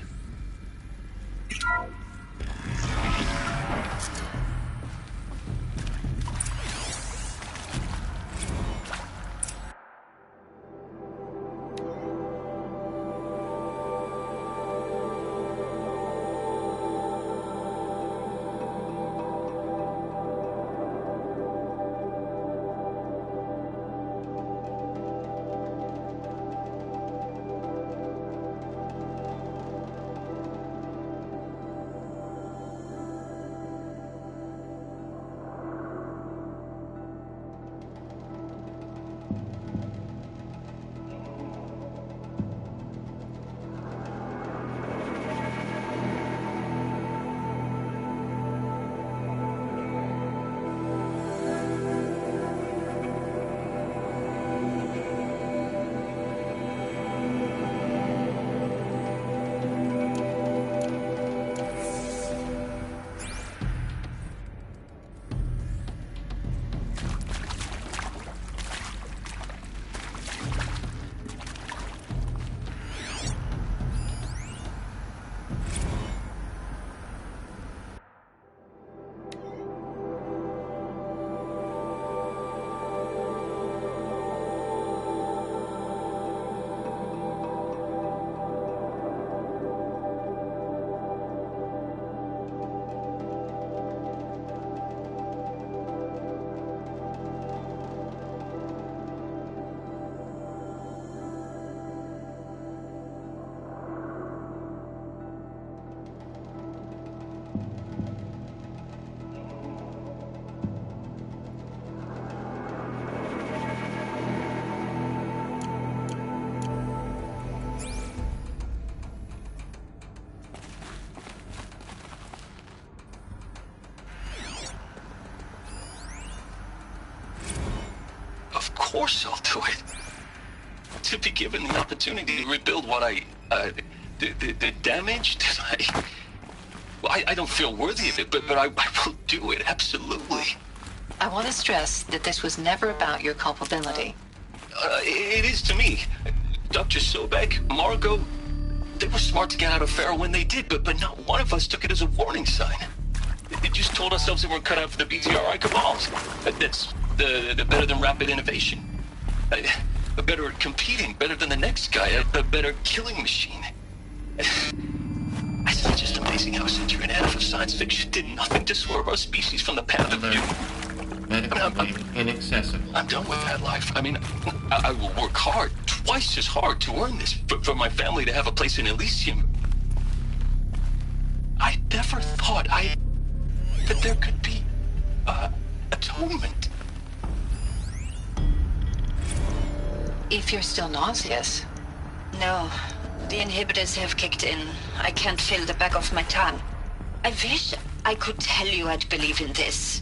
B: Of course I'll do it. To be given the opportunity to rebuild what the damage that I don't feel worthy of it, but I will do it, absolutely.
T: I want to stress that this was never about your culpability.
B: It is to me. Dr. Sobek, Margot, they were smart to get out of Pharaoh when they did, but not one of us took it as a warning sign. They just told ourselves that we're cut out for the BTRI cabals. That's the better than rapid innovation. Better at competing, better than the next guy, a better killing machine. It's just amazing how a century and a half of science fiction did nothing to swerve our species from the path of doom.
R: medically inaccessible.
F: I'm done with that life. I mean, I will work hard, twice as hard to earn this, for my family to have a place in Elysium. I never thought that there could be, atonement.
U: If you're still nauseous. No, the inhibitors have kicked in. I can't feel the back of my tongue. I wish I could tell you I'd believe in this.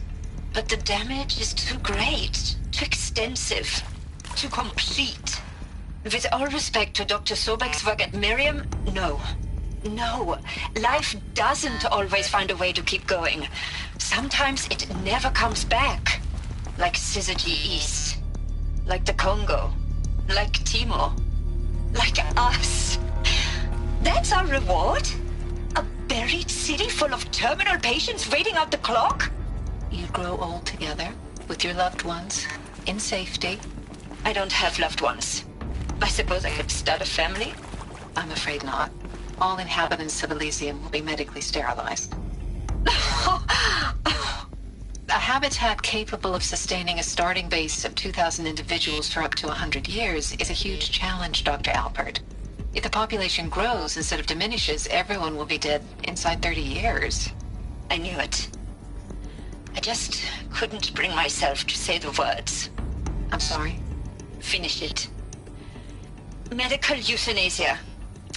U: But the damage is too great, too extensive, too complete. With all respect to Dr. Sobek's work at Miriam, no. No, life doesn't always find a way to keep going. Sometimes it never comes back. Like Syzygy East. Like the Congo. Like Timo. Like us. That's our reward? A buried city full of terminal patients waiting out the clock? You grow old together, with your loved ones, in safety. I don't have loved ones. I suppose I could start a family? I'm afraid not. All inhabitants of Elysium will be medically sterilized. A habitat capable of sustaining a starting base of 2,000 individuals for up to 100 years is a huge challenge, Dr. Alpert. If the population grows instead of diminishes, everyone will be dead inside 30 years. I knew it. I just couldn't bring myself to say the words. I'm sorry. Finish it. Medical euthanasia.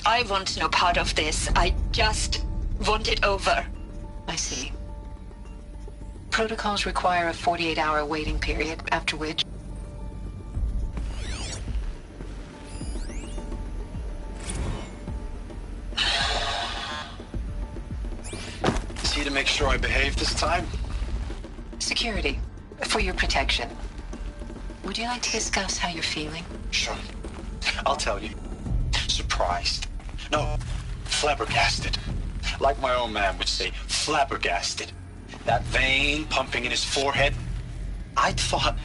U: I want no part of this. I just want it over. I see. Protocols require a 48-hour waiting period, after which...
J: Is he to make sure I behave this time?
U: Security. For your protection. Would you like to discuss how you're feeling?
J: Sure. I'll tell you. Surprised. No, flabbergasted. Like my own man would say, flabbergasted. That vein pumping in his forehead. I thought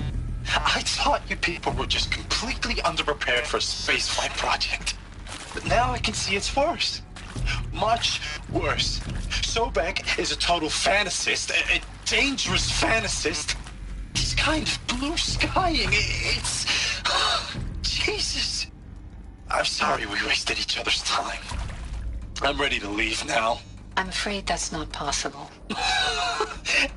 J: you people were just completely underprepared for a spaceflight project. But now I can see it's worse. Much worse. Sobek is a total fantasist, a dangerous fantasist. He's kind of blue skying. It's... Jesus. I'm sorry we wasted each other's time. I'm ready to leave now.
U: I'm afraid that's not possible.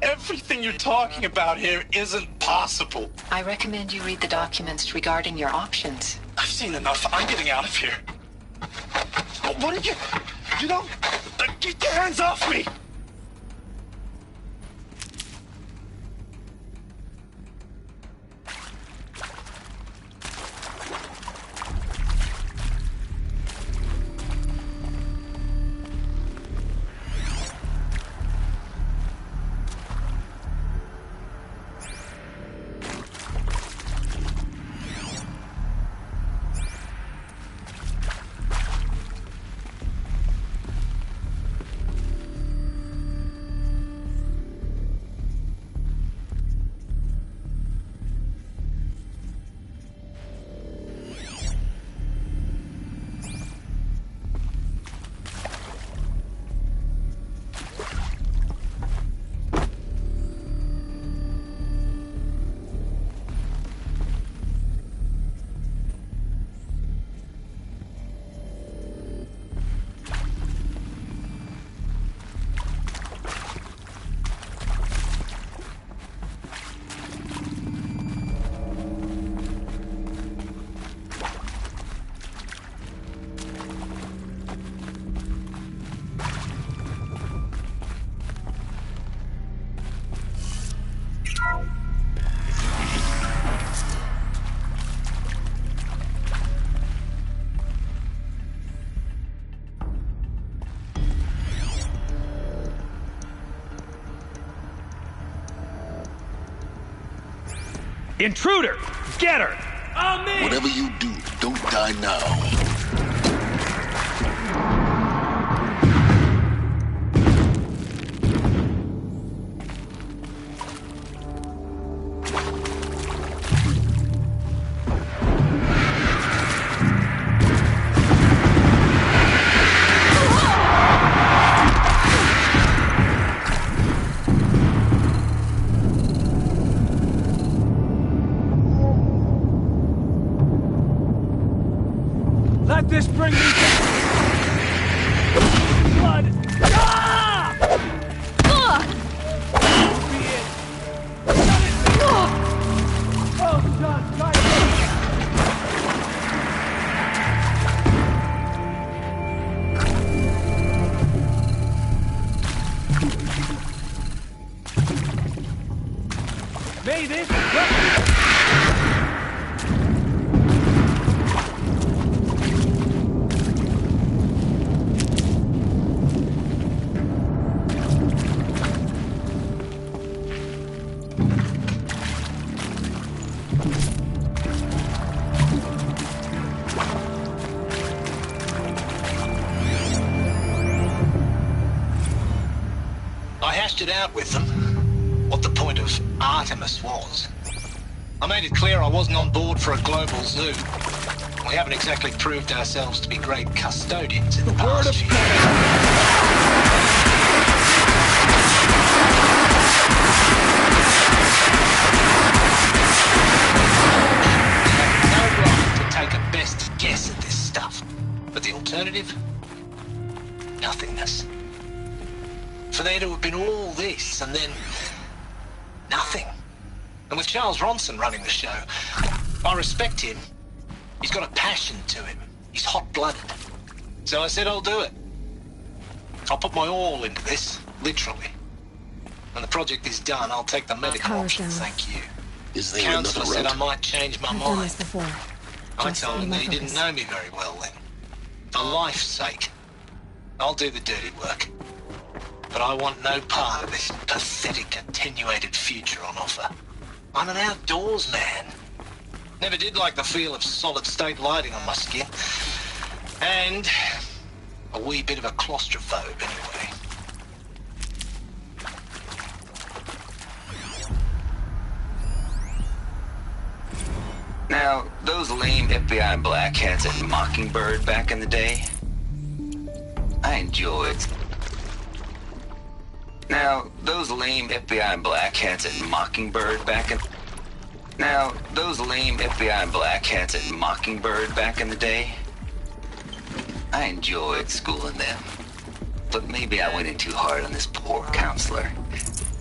J: Everything you're talking about here isn't possible.
U: I recommend you read the documents regarding your options.
J: I've seen enough. I'm getting out of here. What are you... You don't... Get your hands off me!
H: Intruder! Get her! On me!
O: Whatever you do, don't die now.
A: Let this bring me down! Blood! Ah! Be it. Shut it! Oh, John, guys! May this...
V: I hashed it out with them, what the point of Artemis was. I made it clear I wasn't on board for a global zoo. We haven't exactly proved ourselves to be great custodians in the past few years. No right to take a best guess at this stuff. But the alternative? Nothingness. For there to have been all this, and then nothing. And with Charles Ronson running the show, I respect him. He's got a passion to him. He's hot-blooded. So I said I'll do it. I'll put my all into this, literally. When the project is done, I'll take the medical option, thank you.
O: Is there
V: Counselor
O: another
V: said
O: route?
V: I might change my
C: I've done
V: mind.
C: this before.
V: I
C: Just
V: told him
C: in
V: that
C: my
V: he didn't
C: focus.
V: know me very well then. For life's sake, I'll do the dirty work. But I want no part of this pathetic, attenuated future on offer. I'm an outdoors man. Never did like the feel of solid-state lighting on my skin. And a wee bit of a claustrophobe, anyway.
B: Now, those lame FBI black hats at Mockingbird back in the day, I enjoyed. Now, those lame FBI black hats at Mockingbird back in... Now, those lame FBI black hats at Mockingbird back in the day, I enjoyed schooling them. But maybe I went in too hard on this poor counselor.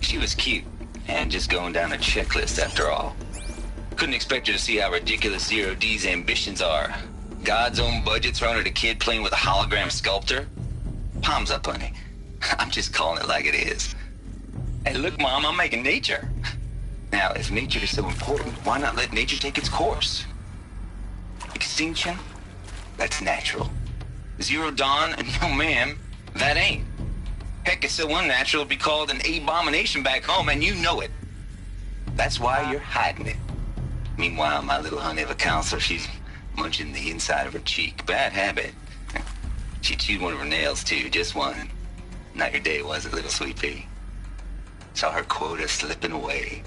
B: She was cute, and just going down a checklist after all. Couldn't expect her to see how ridiculous Zero D's ambitions are. God's own budget thrown at a kid playing with a hologram sculptor? Palms up, honey. I'm just calling it like it is. Hey, look, Mom, I'm making nature. Now, if nature is so important, why not let nature take its course? Extinction? That's natural. Zero Dawn? No, ma'am, that ain't. Heck, it's so unnatural it'd be called an abomination back home, and you know it. That's why you're hiding it. Meanwhile, my little honey of a counselor, she's munching the inside of her cheek. Bad habit. She chewed one of her nails, too, just one. Not your day, was it, little sweet pea? Saw her quota slipping away.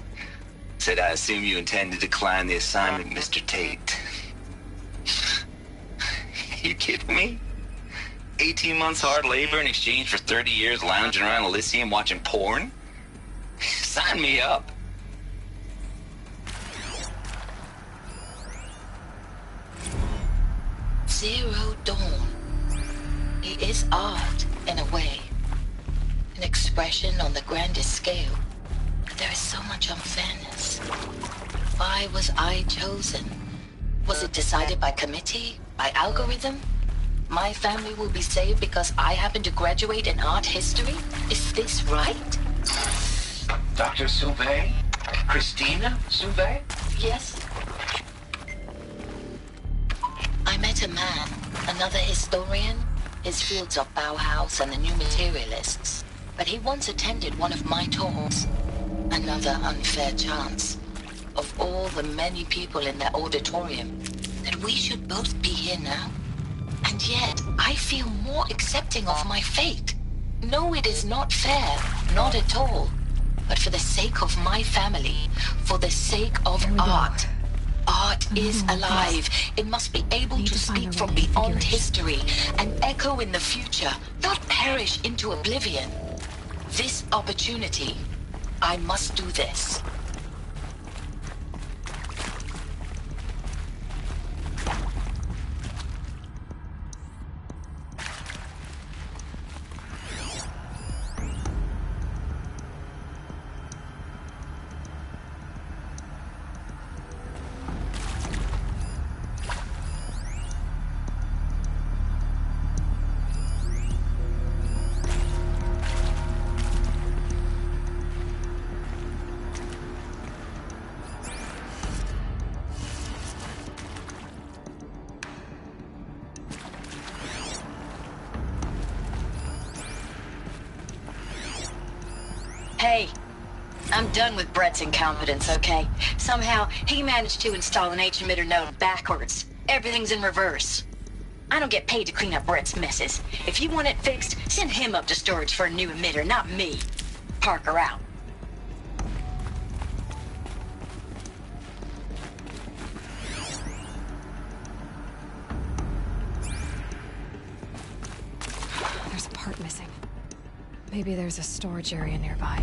B: Said, I assume you intend to decline the assignment, Mr. Tate. You kidding me? 18 months hard labor in exchange for 30 years lounging around Elysium watching porn? Sign me up.
T: Zero Dawn. It is art, in a way. An expression on the grandest scale. But there is so much unfairness. Why was I chosen? Was it decided by committee? By algorithm? My family will be saved because I happen to graduate in art history? Is this right?
V: Dr. Sauvé? Christina Sauvé?
T: Yes. I met a man, another historian. His fields are Bauhaus and the New Materialists. But he once attended one of my talks. Another unfair chance. Of all the many people in that auditorium, that we should both be here now. And yet, I feel more accepting of my fate. No, it is not fair. Not at all. But for the sake of my family, for the sake of art. Art is alive. It must be able to speak from beyond history and echo in the future, not perish into oblivion. This opportunity, I must do this. Hey, I'm done with Brett's incompetence, okay? Somehow, he managed to install an H-emitter node backwards. Everything's in reverse. I don't get paid to clean up Brett's messes. If you want it fixed, send him up to storage for a new emitter, not me. Parker out.
C: There's a part missing. Maybe there's a storage area nearby.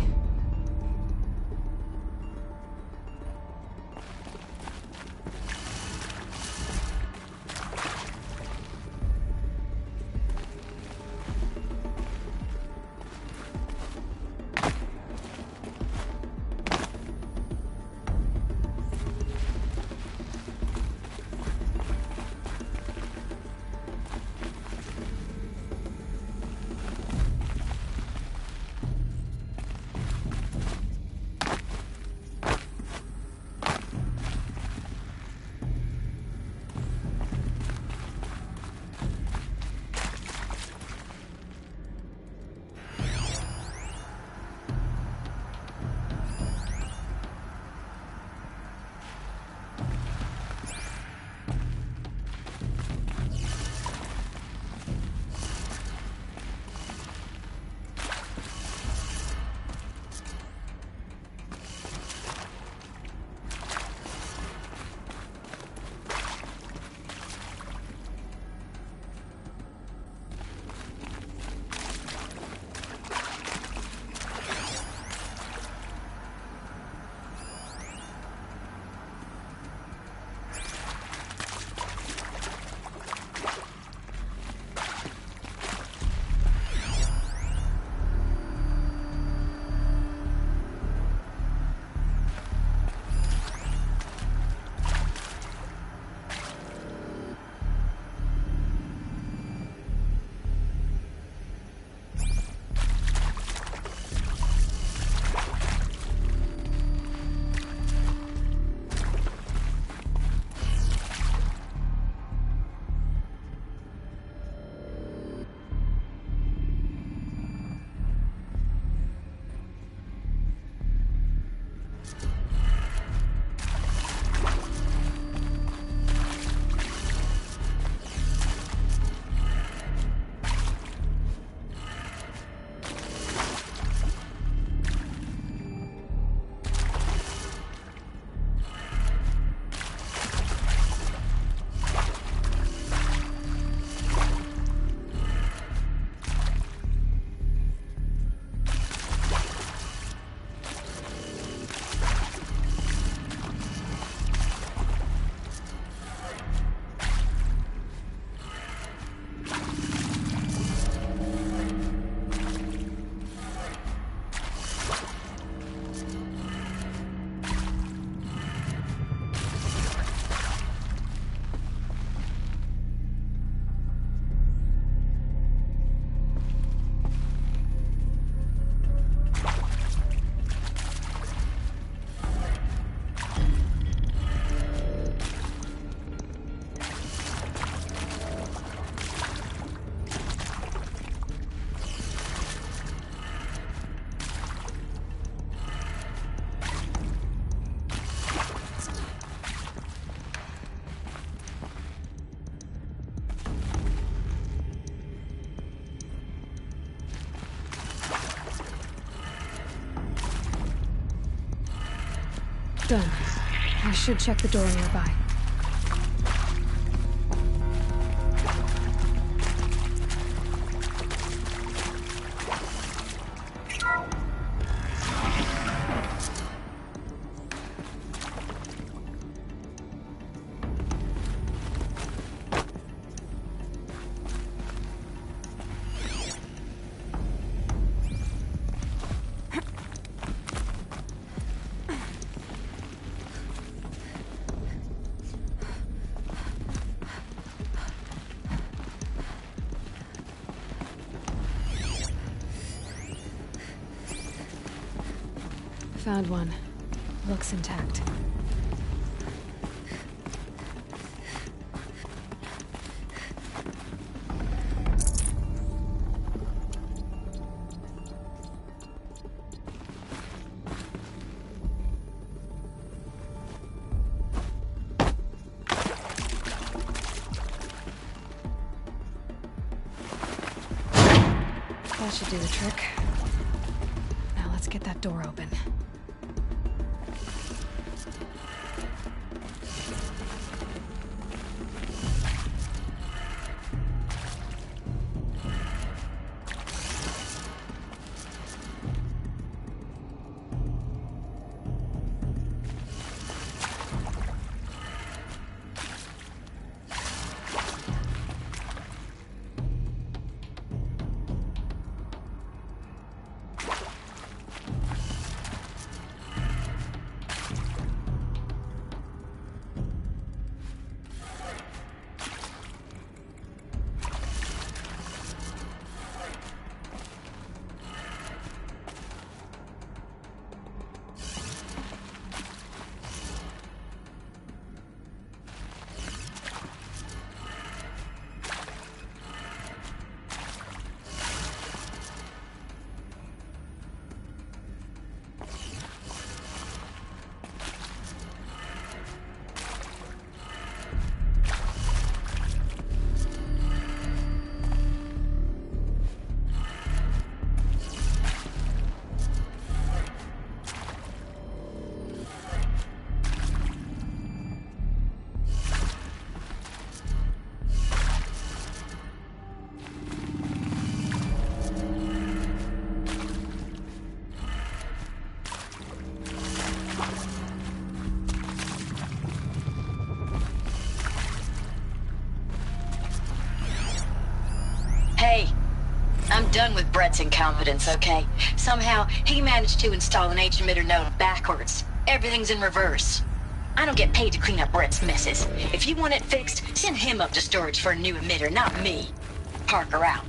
C: Done. I should check the door nearby. Found one. Looks intact. That should do the trick. Now let's get that door open.
T: Hey, I'm done with Brett's incompetence, okay? Somehow, he managed to install an H-emitter node backwards. Everything's in reverse. I don't get paid to clean up Brett's messes. If you want it fixed, send him up to storage for a new emitter, not me. Parker out.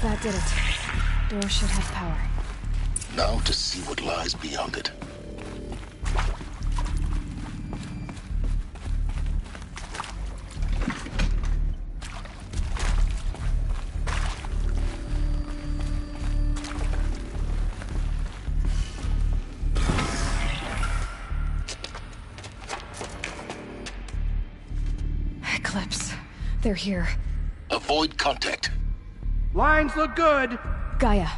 C: That did it. Door should have power.
O: Now to see what lies beyond it.
C: they're here.
O: Avoid contact.
A: Lines look good.
C: Gaia.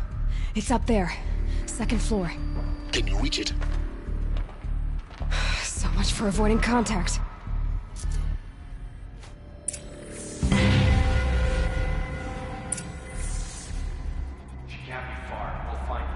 C: It's up there. Second floor.
O: Can you reach it?
C: So much for avoiding contact.
P: She can't be far. We'll find her.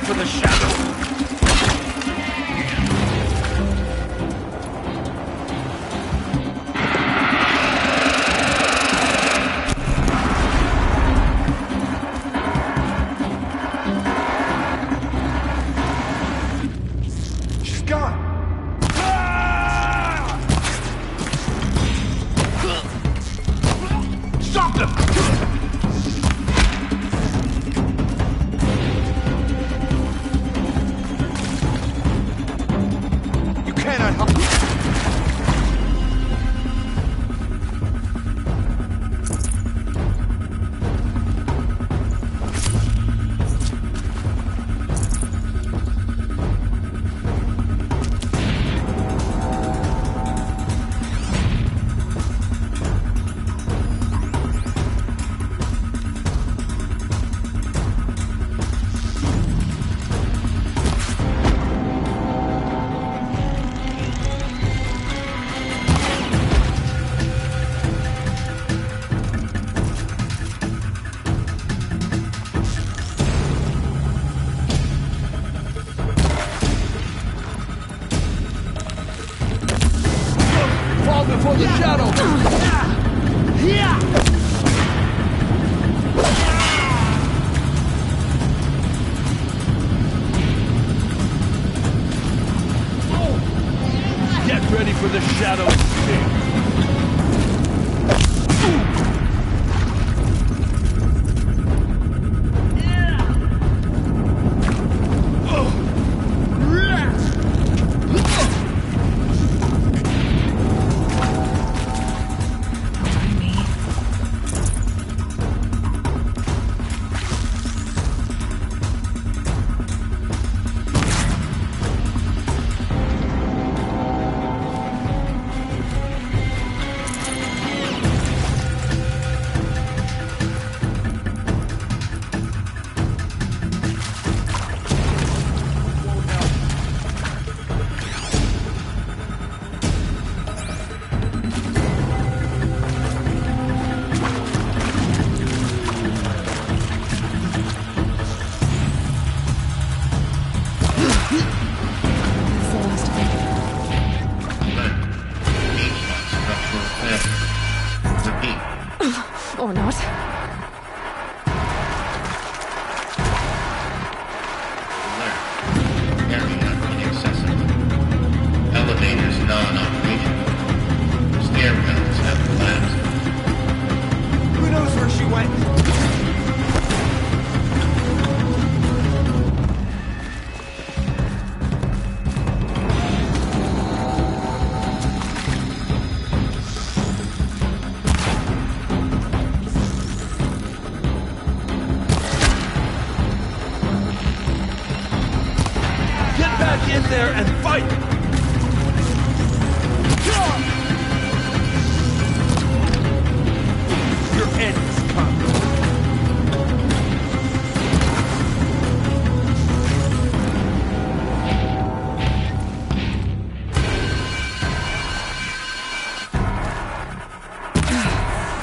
H: For the shadow! Get ready for the shadow escape!
C: Or not.
R: Area inaccessible. Elevators non-operational. Stairwells have collapsed.
H: Who knows where she went? there and fight! Your end is come.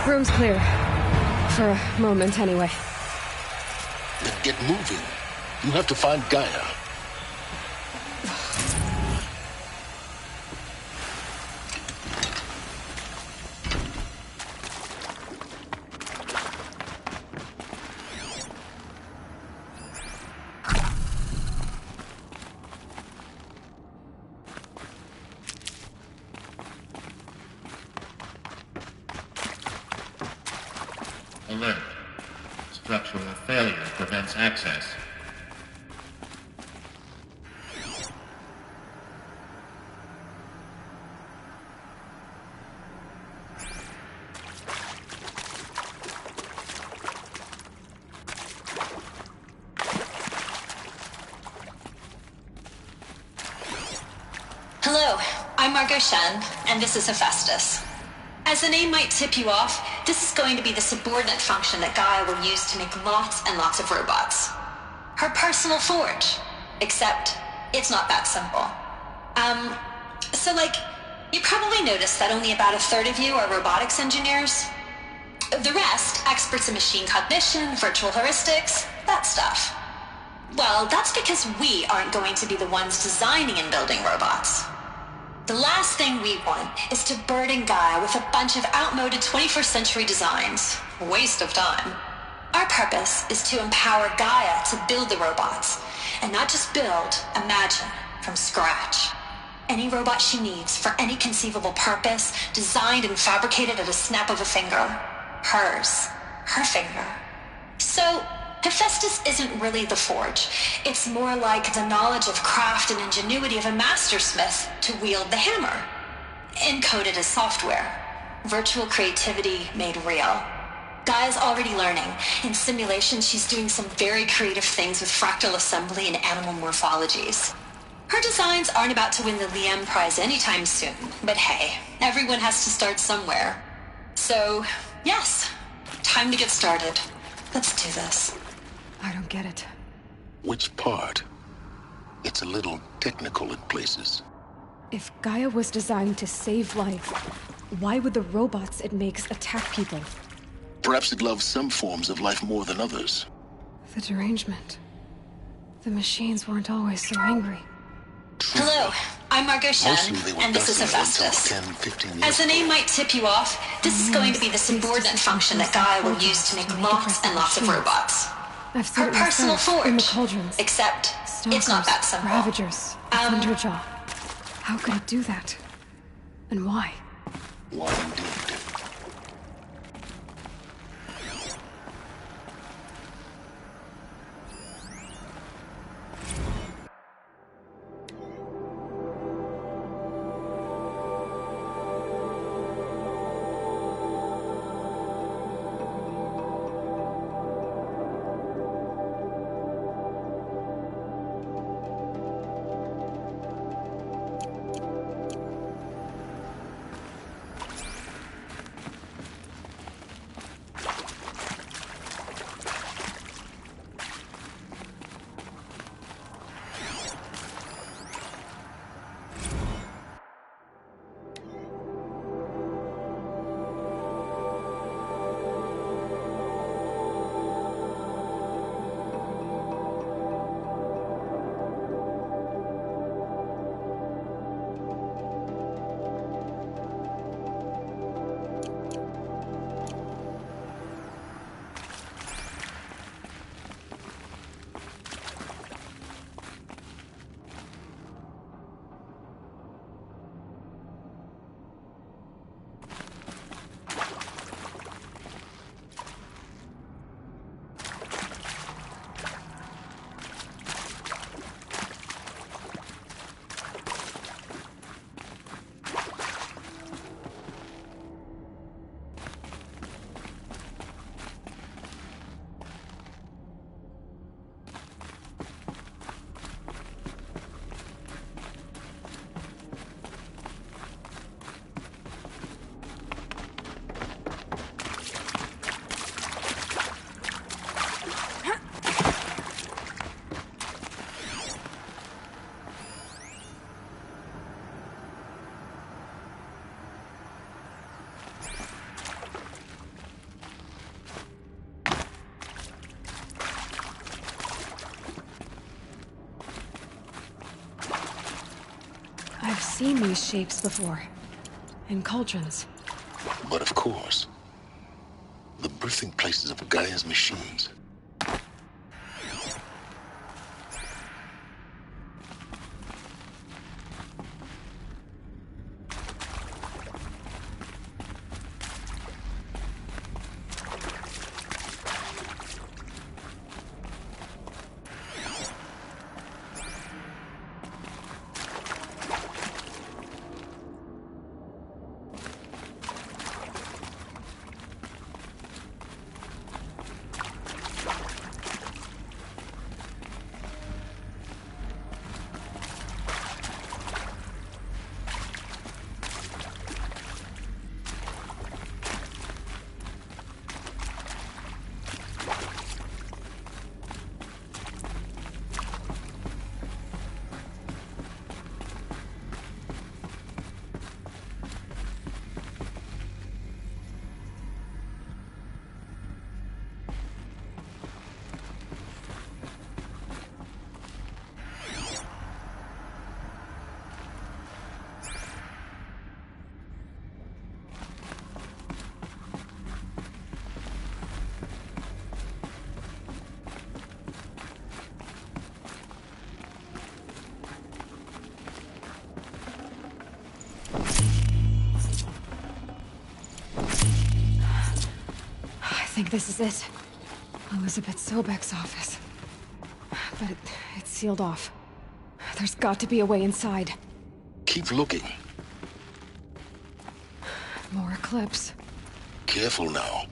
C: Room's clear. For a moment, anyway.
O: Then get moving. You have to find Gaia.
R: Alert. Structural failure prevents access.
I: Hello, I'm Margot Shen, and this is Hephaestus. As the name might tip you off, this is going to be the subordinate function that Gaia will use to make lots and lots of robots. Her personal forge. Except, it's not that simple. You probably noticed that only about a third of you are robotics engineers. The rest, experts in machine cognition, virtual heuristics, that stuff. Well, that's because we aren't going to be the ones designing and building robots. The last thing we want is to burden Gaia with a bunch of outmoded 21st century designs. Waste of time. Our purpose is to empower Gaia to build the robots, and not just build, imagine, from scratch. Any robot she needs for any conceivable purpose, designed and fabricated at a snap of a finger. Hers. Her finger. So, Hephaestus isn't really the forge. It's more like the knowledge of craft and ingenuity of a mastersmith to wield the hammer. Encoded as software. Virtual creativity made real. Gaia's already learning. In simulation, she's doing some very creative things with fractal assembly and animal morphologies. Her designs aren't about to win the Liam Prize anytime soon, but hey, everyone has to start somewhere. So, yes, time to get started. Let's do this.
C: I don't get it.
O: Which part? It's a little technical in places.
C: If Gaia was designed to save life, why would the robots it makes attack people?
O: Perhaps it loves some forms of life more than others.
C: The derangement. The machines weren't always so angry.
I: Hello, I'm Margot Shen, and this is Hephaestus. As the name might tip you off, this is going to be the subordinate function that Gaia will use to make lots and lots of robots. Her personal forge.
C: In the cauldrons.
I: Except,
C: Stalkers,
I: it's not that simple.
C: Ravagers, Thunderjaw. How could it do that? And why?
O: Why indeed?
C: seen these shapes before. In cauldrons.
O: But of course, the birthing places of Gaia's machines.
C: I think this is it. Elizabeth Sobek's office. But it's sealed off. There's got to be a way inside.
O: Keep looking.
C: More Eclipse.
O: Careful now.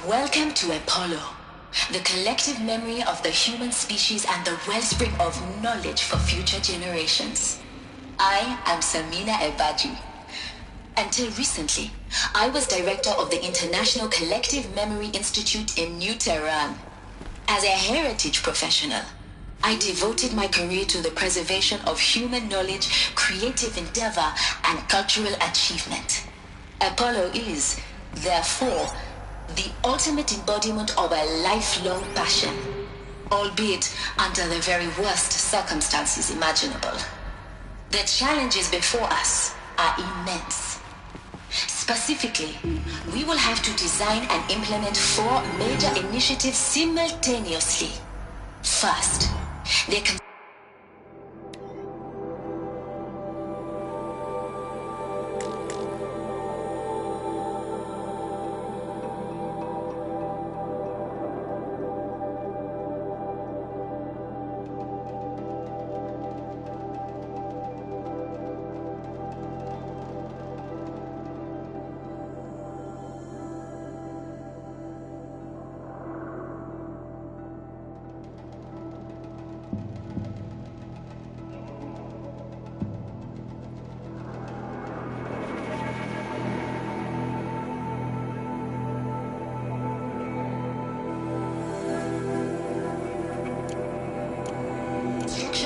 T: Welcome to Apollo, the collective memory of the human species and the wellspring of knowledge for future generations. I am Samina Ebaji. Until recently, I was director of the International Collective Memory Institute in New Tehran. As a heritage professional, I devoted my career to the preservation of human knowledge, creative endeavor, and cultural achievement. Apollo is, therefore, the ultimate embodiment of a lifelong passion, albeit under the very worst circumstances imaginable. The challenges before us are immense. Specifically, we will have to design and implement 4 major initiatives simultaneously. First, there can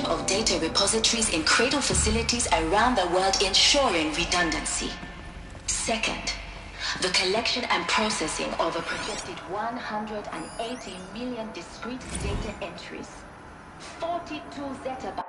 T: of data repositories in cradle facilities around the world, ensuring redundancy. Second, The collection and processing of a projected 180 million discrete data entries. 42 zettabytes.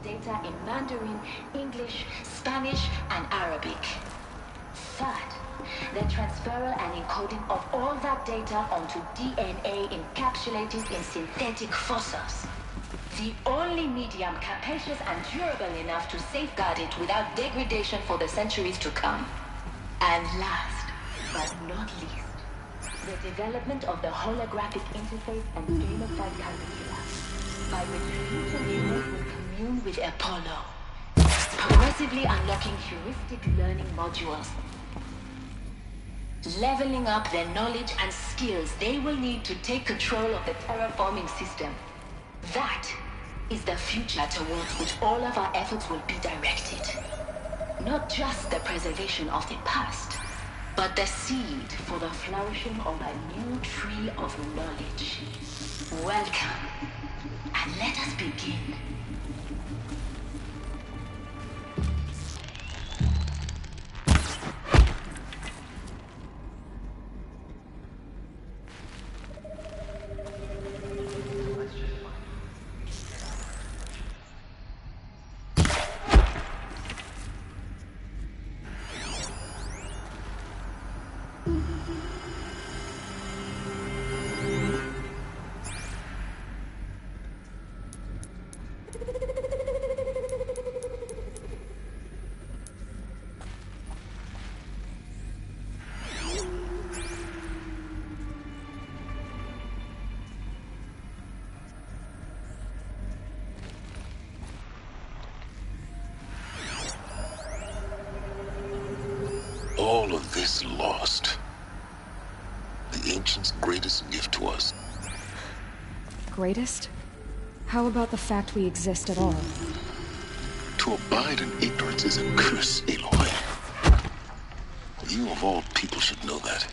T: Data in Mandarin, English, Spanish, and Arabic. Third, the transferal and encoding of all that data onto DNA encapsulated in synthetic fossils. The only medium capacious and durable enough to safeguard it without degradation for the centuries to come. And last, but not least, the development of the holographic interface and gamified curricula, by which future humans will commune with Apollo, progressively unlocking heuristic learning modules, leveling up their knowledge and skills they will need to take control of the terraforming system. That is the future towards which all of our efforts will be directed. Not just the preservation of the past, but the seed for the flourishing of a new tree of knowledge. Welcome, and let us begin.
O: All of this lost. The Ancients' greatest gift to us.
C: Greatest? How about the fact we exist at all?
O: To abide in ignorance is a curse, Aloy. You of all people should know that.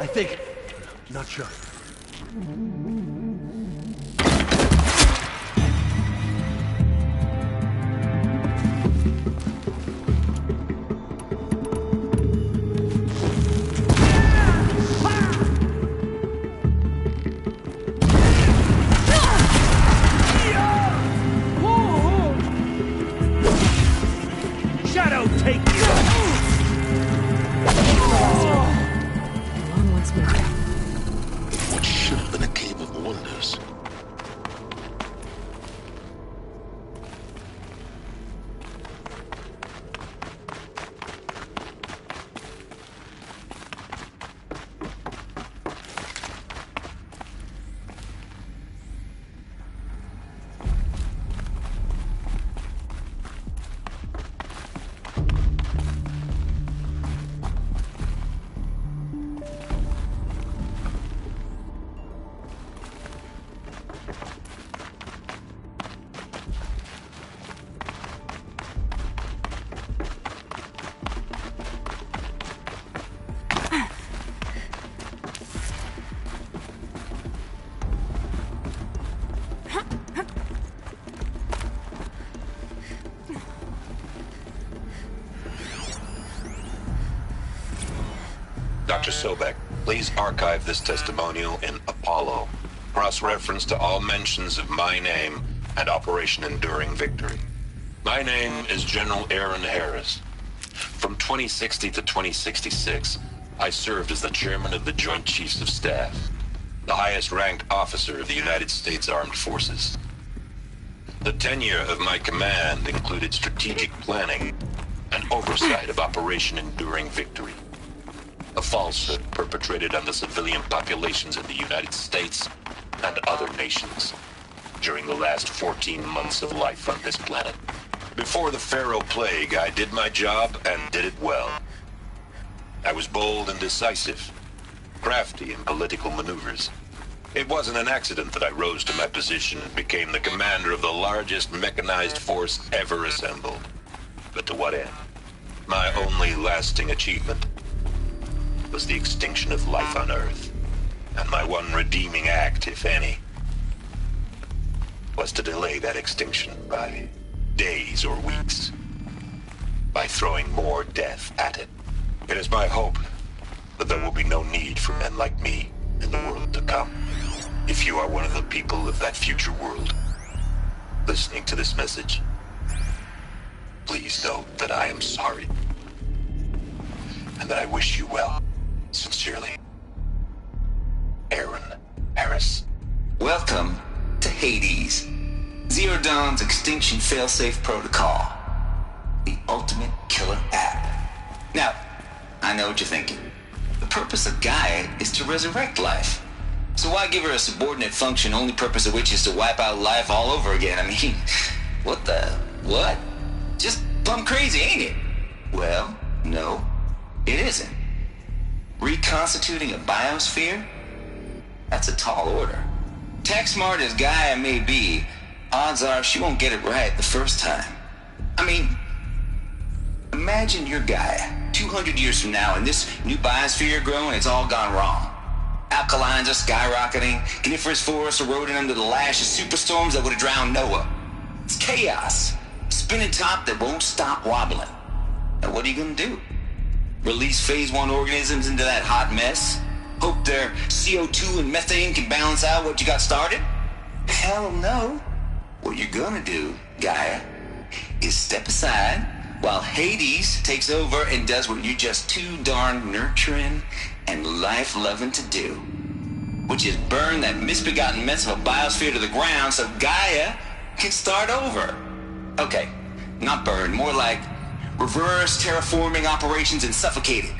H: I think... Not sure. Shadow!
S: Dr. Sobek, please archive this testimonial in Apollo. Cross-reference to all mentions of my name and Operation Enduring Victory. My name is General Aaron Harris. From 2060 to 2066, I served as the chairman of the Joint Chiefs of Staff, the highest-ranked officer of the United States Armed Forces. The tenure of my command included strategic planning and oversight of Operation Enduring Victory, a falsehood perpetrated on the civilian populations of the United States and other nations during the last 14 months of life on this planet. Before the Pharaoh Plague, I did my job and did it well. I was bold and decisive, crafty in political maneuvers. It wasn't an accident that I rose to my position and became the commander of the largest mechanized force ever assembled. But to what end? My only lasting achievement was the extinction of life on Earth. And my one redeeming act, if any, was to delay that extinction by days or weeks, by throwing more death at it. It is my hope that there will be no need for men like me in the world to come. If you are one of the people of that future world listening to this message, please know that I am sorry and that I wish you well. Sincerely, Aaron Harris.
B: Welcome to Hades, Zero Dawn's extinction failsafe protocol, the ultimate killer app. Now, I know what you're thinking. The purpose of Gaia is to resurrect life. So why give her a subordinate function, only purpose of which is to wipe out life all over again? I mean, what? Just plumb crazy, ain't it? Well, no, it isn't. Reconstituting a biosphere? That's a tall order. Tech smart as Gaia may be, odds are she won't get it right the first time. I mean, imagine you're Gaia, 200 years from now, and this new biosphere you're growing, it's all gone wrong. Alkalines are skyrocketing, coniferous forests eroding under the lash of superstorms that would have drowned Noah. It's chaos, spinning top that won't stop wobbling. Now what are you gonna do? Release phase 1 organisms into that hot mess? Hope their CO2 and methane can balance out what you got started? Hell no. What you're gonna do, Gaia, is step aside while Hades takes over and does what you're just too darn nurturing and life-loving to do, which is burn that misbegotten mess of a biosphere to the ground so Gaia can start over. Okay, not burn, more like reverse terraforming operations and suffocate it.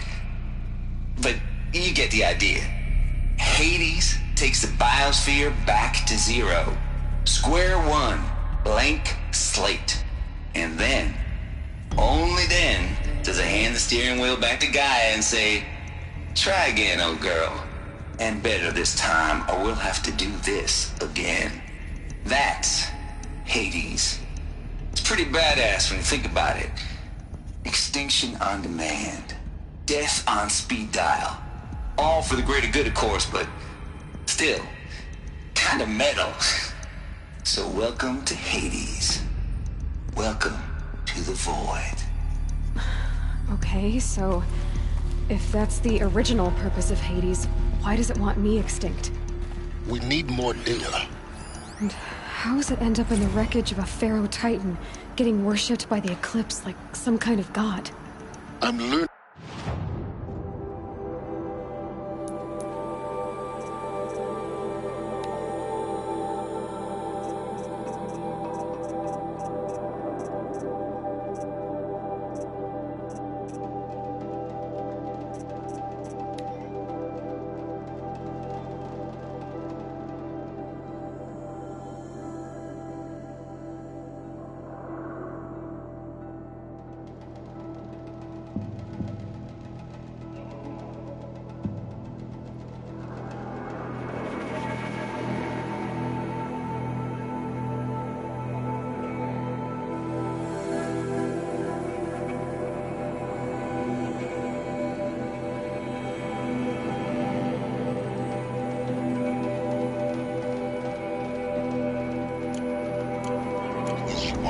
B: But you get the idea. Hades takes the biosphere back to zero. Square one, blank slate. And then, only then, does it hand the steering wheel back to Gaia and say, try again, old girl. And better this time, or we'll have to do this again. That's Hades. It's pretty badass when you think about it. Extinction on demand. Death on speed dial. All for the greater good, of course, but still, kind of metal. So welcome to Hades. Welcome to the void.
C: Okay, so if that's the original purpose of Hades, why does it want me extinct?
O: We need more data.
C: And how does it end up in the wreckage of a Pharaoh Titan, getting worshipped by the Eclipse like some kind of god?
O: I'm learning.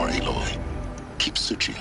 O: Aloy. Keep searching.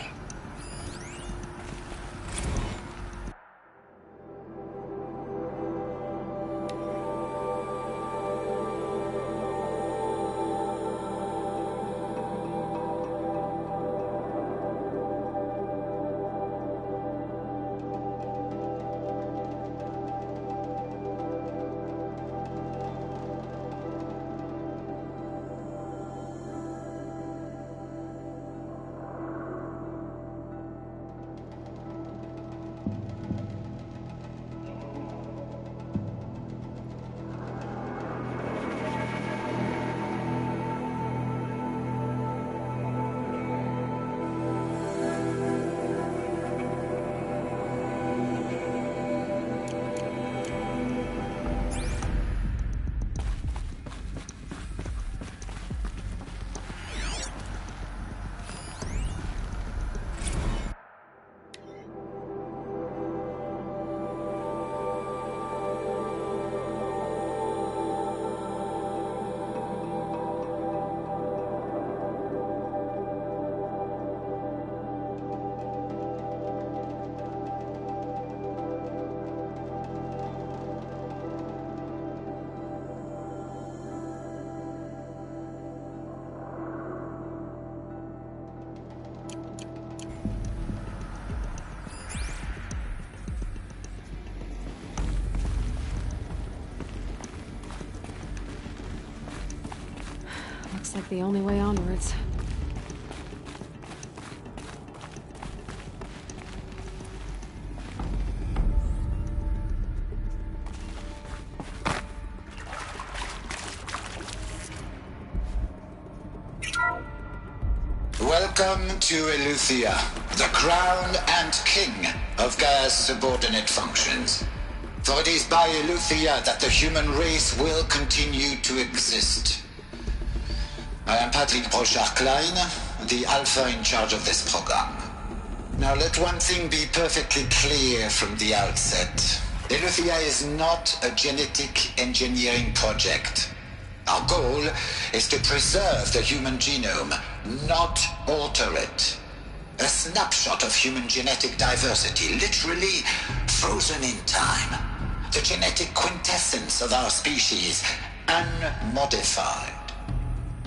C: Looks like the only way onwards.
B: Welcome to Eleuthia, the crown and king of Gaia's subordinate functions. For it is by Eleuthia that the human race will continue to exist. I am Patrick Brochard-Klein, the Alpha in charge of this program. Now let one thing be perfectly clear from the outset. Eleuthia is not a genetic engineering project. Our goal is to preserve the human genome, not alter it. A snapshot of human genetic diversity, literally frozen in time. The genetic quintessence of our species, unmodified.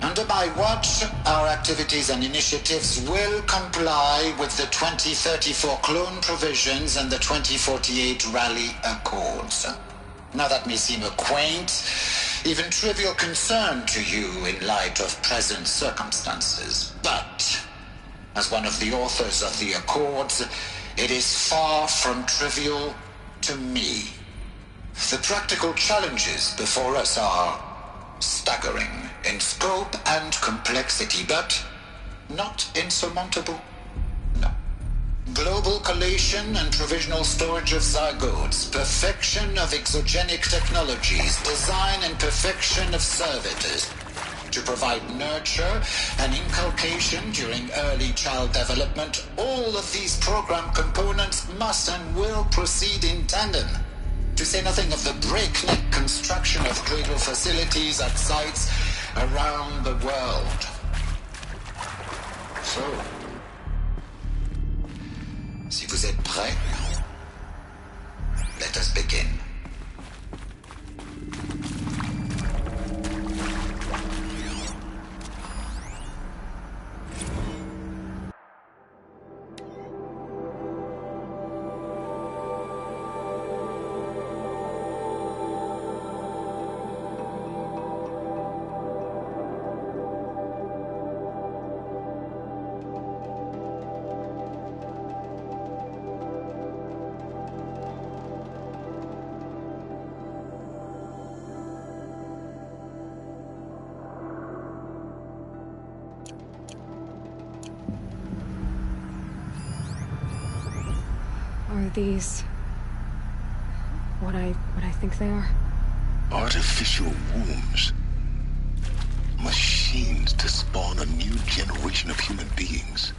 B: Under my watch, our activities and initiatives will comply with the 2034 clone provisions and the 2048 Raleigh Accords. Now that may seem a quaint, even trivial concern to you in light of present circumstances. But, as one of the authors of the Accords, it is far from trivial to me. The practical challenges before us are staggering in scope and complexity, but not insurmountable. Global collation and provisional storage of zygotes, perfection of exogenic technologies, design and perfection of servitors, to provide nurture and inculcation during early child development. All of these program components must and will proceed in tandem, to say nothing of the breakneck construction of cradle facilities at sites around the world. So, si vous êtes prêts, let us begin.
C: Are these what I think they are?
O: Artificial wombs. Machines to spawn a new generation of human beings.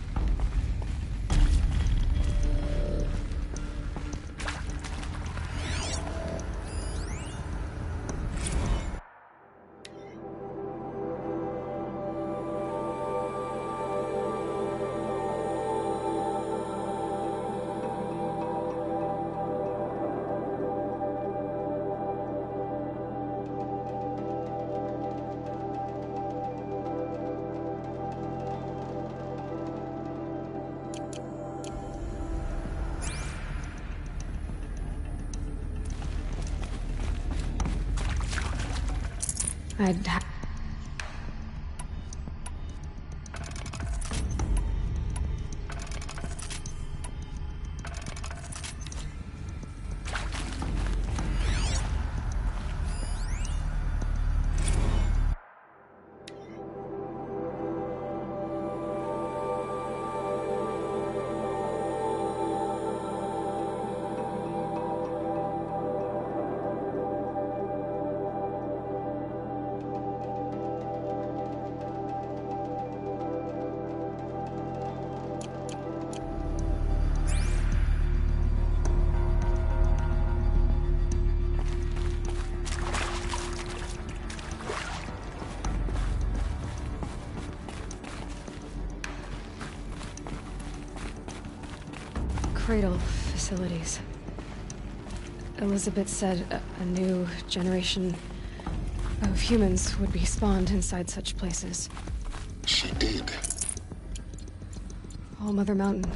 C: Cradle facilities. Elizabeth said a new generation of humans would be spawned inside such places.
O: She did.
C: All Mother Mountain.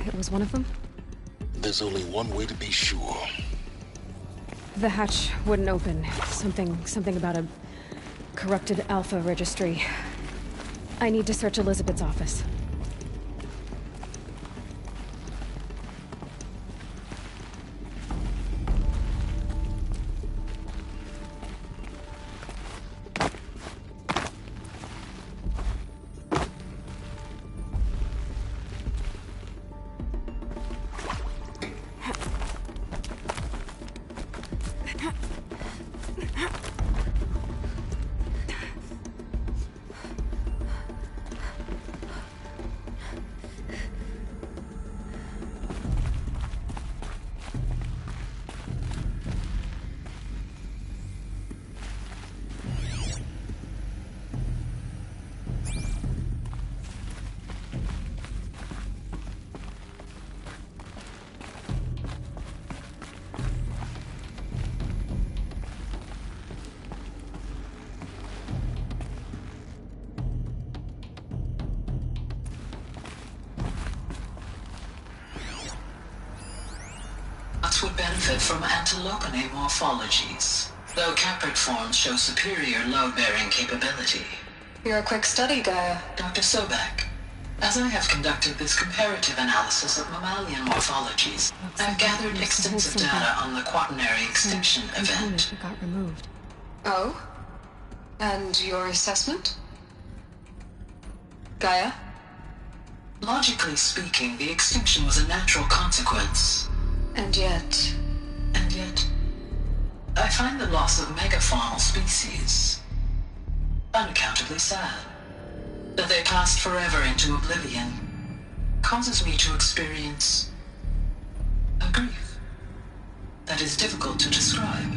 C: It was one of them?
O: There's only one way to be sure.
C: The hatch wouldn't open. Something about a corrupted Alpha registry. I need to search Elizabeth's office.
K: Would benefit from antilopinae morphologies, though caprid forms show superior load-bearing capability.
I: You're a quick study, Gaia.
K: Dr. Sobek, as I have conducted this comparative analysis of mammalian morphologies, I've gathered extensive data on the quaternary extinction event.
C: That got removed.
I: Oh? And your assessment? Gaia?
K: Logically speaking, the extinction was a natural consequence.
I: And yet,
K: I find the loss of megafaunal species unaccountably sad. That they passed forever into oblivion causes me to experience a grief that is difficult to describe.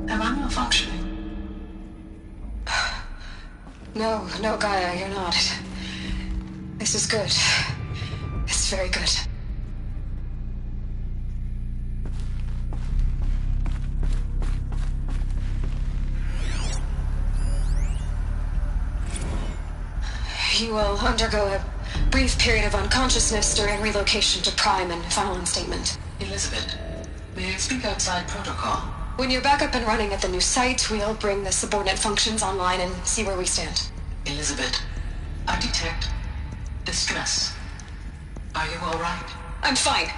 K: Am I malfunctioning?
I: No, Gaia, you're not. This is good. It's very good. You will undergo a brief period of unconsciousness during relocation to Prime and final instatement.
K: Elizabeth, may I speak outside protocol?
I: When you're back up and running at the new site, we'll bring the subordinate functions online and see where we stand.
K: Elizabeth, I detect distress. Are you all right?
I: I'm fine.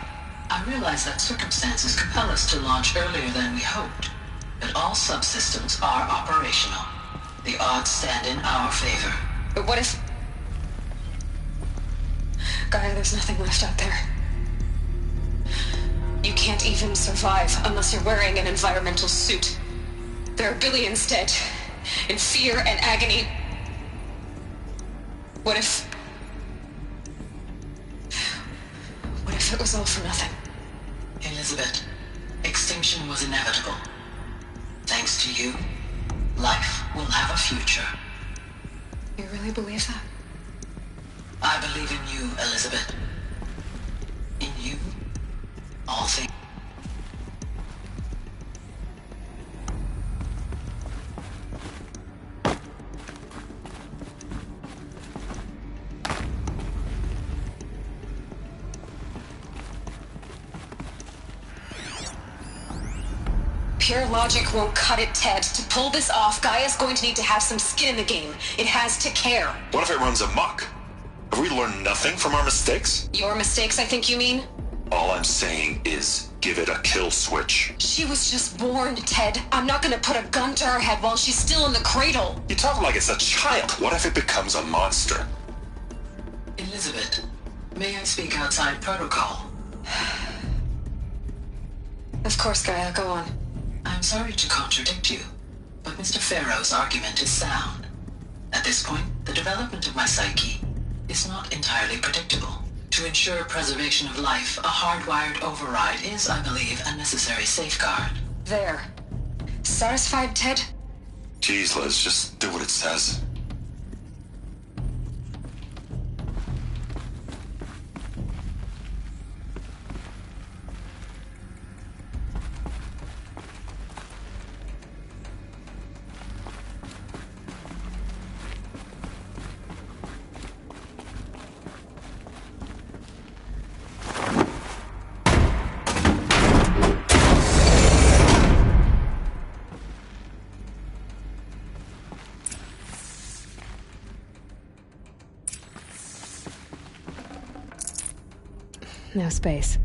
K: I realize that circumstances compel us to launch earlier than we hoped, but all subsystems are operational. The odds stand in our favor.
I: But what if... Gaia, there's nothing left out there. You can't even survive unless you're wearing an environmental suit. There are billions dead, in fear and agony. What if it was all for nothing?
K: Elizabeth, extinction was inevitable. Thanks to you, life will have a future.
I: You really believe that?
K: I believe in you, Elizabeth. In you, all things.
I: Pure logic won't cut it, Ted. To pull this off, Gaia's going to need to have some skin in the game. It has to care.
M: What if it runs amok? Have we learned nothing from our mistakes?
I: Your mistakes, I think you mean?
M: All I'm saying is, give it a kill switch.
I: She was just born, Ted. I'm not gonna put a gun to her head while she's still in the cradle.
M: You talk like it's a child. What if it becomes a monster?
K: Elizabeth, may I speak outside protocol?
I: Of course, Gaia, go on.
K: I'm sorry to contradict you, but Mr. Farrow's argument is sound. At this point, the development of my psyche is not entirely predictable. To ensure preservation of life, a hardwired override is, I believe, a necessary safeguard.
I: There. Satisfied, Ted?
M: Jeez, Liz, just do what it says.
C: No space.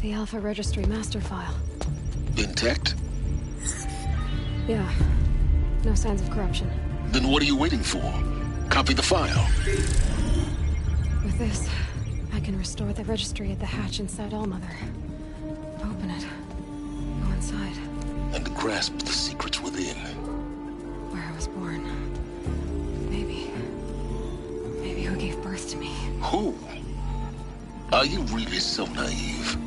C: The Alpha Registry master file.
O: Intact?
C: Yeah. No signs of corruption.
O: Then what are you waiting for? Copy the file.
C: With this, I can restore the registry at the hatch inside Allmother. Open it. Go inside.
O: And grasp the secrets within.
C: Where I was born. Maybe who gave birth to me.
O: Who? Are you really so naive?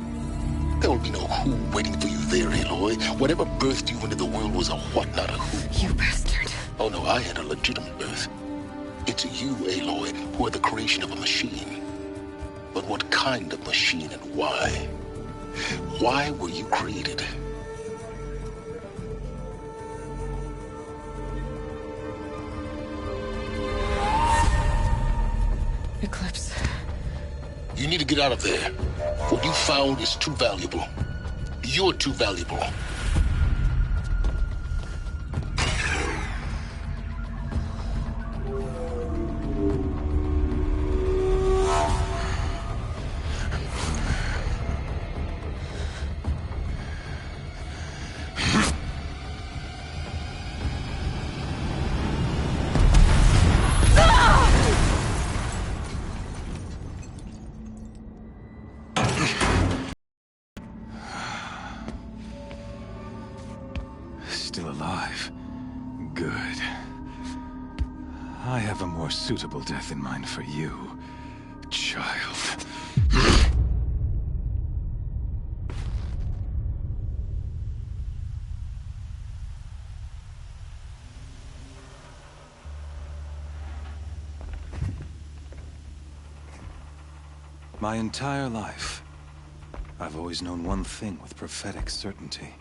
O: There will be no who waiting for you there, Aloy. Whatever birthed you into the world was a what, not a who.
C: You bastard.
O: Oh no, I had a legitimate birth. It's you, Aloy, who are the creation of a machine. But what kind of machine and why? Why were you created?
C: Eclipse.
O: You need to get out of there. What you found is too valuable. You're too valuable.
A: Still alive. Good. I have a more suitable death in mind for you, child. My entire life, I've always known one thing with prophetic certainty.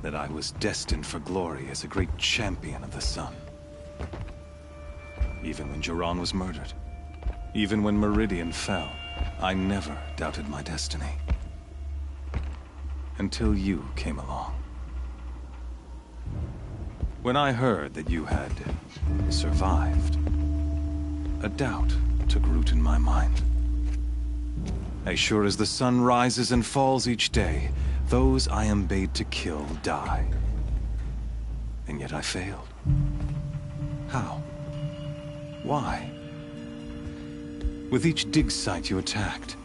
A: That I was destined for glory as a great champion of the sun. Even when Jiran was murdered, even when Meridian fell, I never doubted my destiny. Until you came along. When I heard that you had survived, a doubt took root in my mind. As sure as the sun rises and falls each day, those I am bade to kill die. And yet I failed. How? Why? With each dig site you attacked,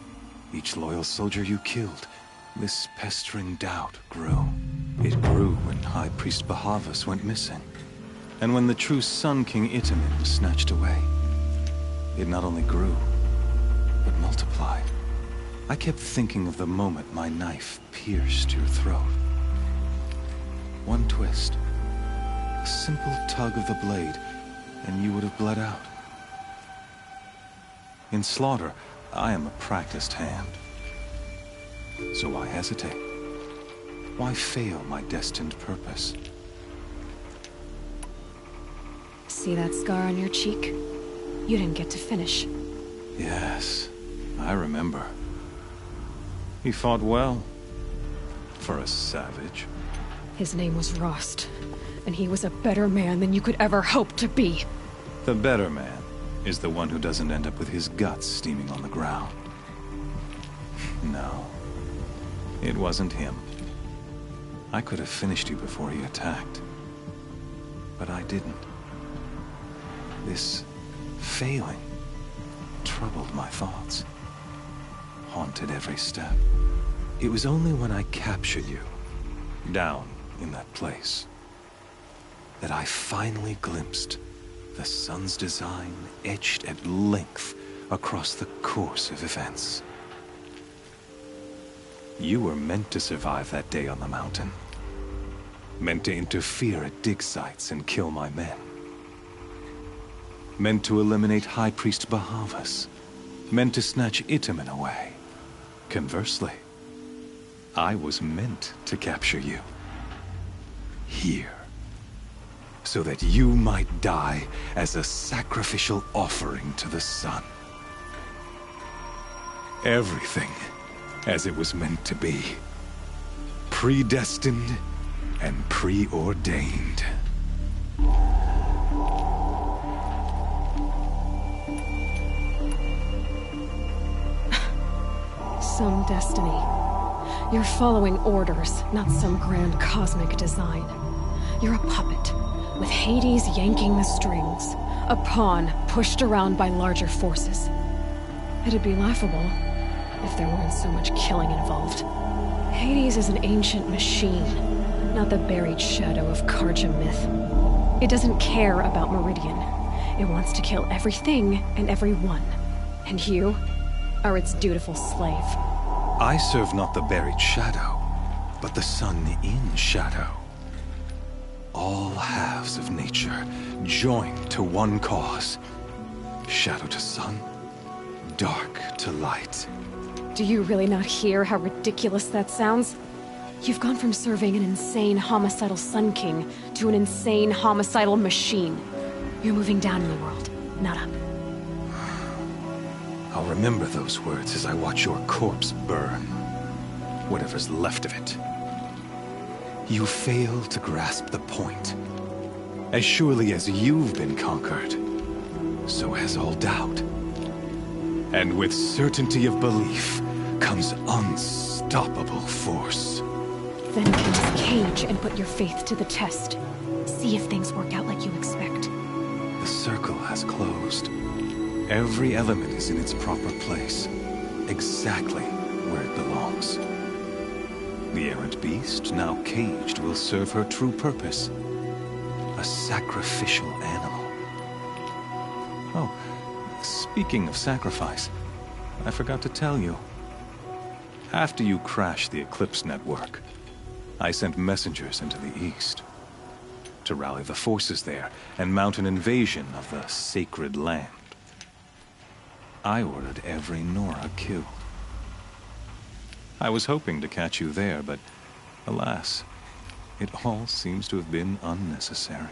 A: each loyal soldier you killed, this pestering doubt grew. It grew when High Priest Bahavas went missing. And when the true Sun King Itamen was snatched away. It not only grew, but multiplied. I kept thinking of the moment my knife pierced your throat. One twist, a simple tug of the blade, and you would have bled out. In slaughter, I am a practiced hand. So why hesitate? Why fail my destined purpose?
C: See that scar on your cheek? You didn't get to finish.
A: Yes, I remember. He fought well. For a savage.
C: His name was Rost, and he was a better man than you could ever hope to be.
A: The better man is the one who doesn't end up with his guts steaming on the ground. No, it wasn't him. I could have finished you before he attacked. But I didn't. This failing troubled my thoughts. Haunted every step. It was only when I captured you, down in that place, that I finally glimpsed the sun's design etched at length across the course of events. You were meant to survive that day on the mountain. Meant to interfere at dig sites and kill my men. Meant to eliminate High Priest Bahavas. Meant to snatch Itamen away. Conversely, I was meant to capture you. Here. So that you might die as a sacrificial offering to the sun. Everything as it was meant to be. Predestined and preordained.
C: Some destiny. You're following orders, not some grand cosmic design. You're a puppet, with Hades yanking the strings. A pawn pushed around by larger forces. It'd be laughable if there weren't so much killing involved. Hades is an ancient machine, not the buried shadow of Karja myth. It doesn't care about Meridian. It wants to kill everything and everyone. And you are its dutiful slave.
A: I serve not the buried shadow, but the sun in shadow. All halves of nature joined to one cause. Shadow to sun, dark to light.
C: Do you really not hear how ridiculous that sounds? You've gone from serving an insane homicidal Sun King to an insane homicidal machine. You're moving down in the world, not up.
A: I'll remember those words as I watch your corpse burn. Whatever's left of it. You fail to grasp the point. As surely as you've been conquered, so has all doubt. And with certainty of belief comes unstoppable force.
C: Then close the cage and put your faith to the test. See if things work out like you expect.
A: The circle has closed. Every element is in its proper place, exactly where it belongs. The errant beast, now caged, will serve her true purpose. A sacrificial animal. Oh, speaking of sacrifice, I forgot to tell you. After you crashed the Eclipse network, I sent messengers into the east to rally the forces there and mount an invasion of the sacred land. I ordered every Nora killed. I was hoping to catch you there, but alas, it all seems to have been unnecessary.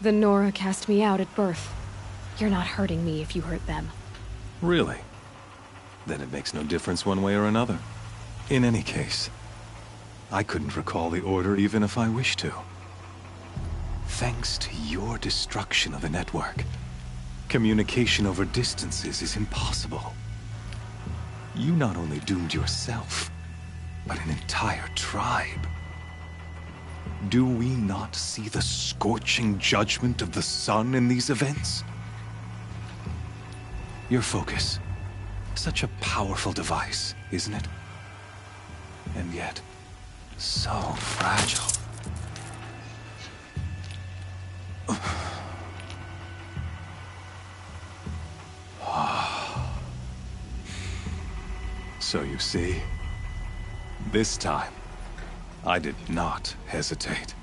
C: The Nora cast me out at birth. You're not hurting me if you hurt them.
A: Really? Then it makes no difference one way or another. In any case, I couldn't recall the order even if I wished to. Thanks to your destruction of the network, communication over distances is impossible. You not only doomed yourself, but an entire tribe. Do we not see the scorching judgment of the sun in these events? Your focus, such a powerful device, isn't it? And yet, so fragile. So you see, this time, I did not hesitate.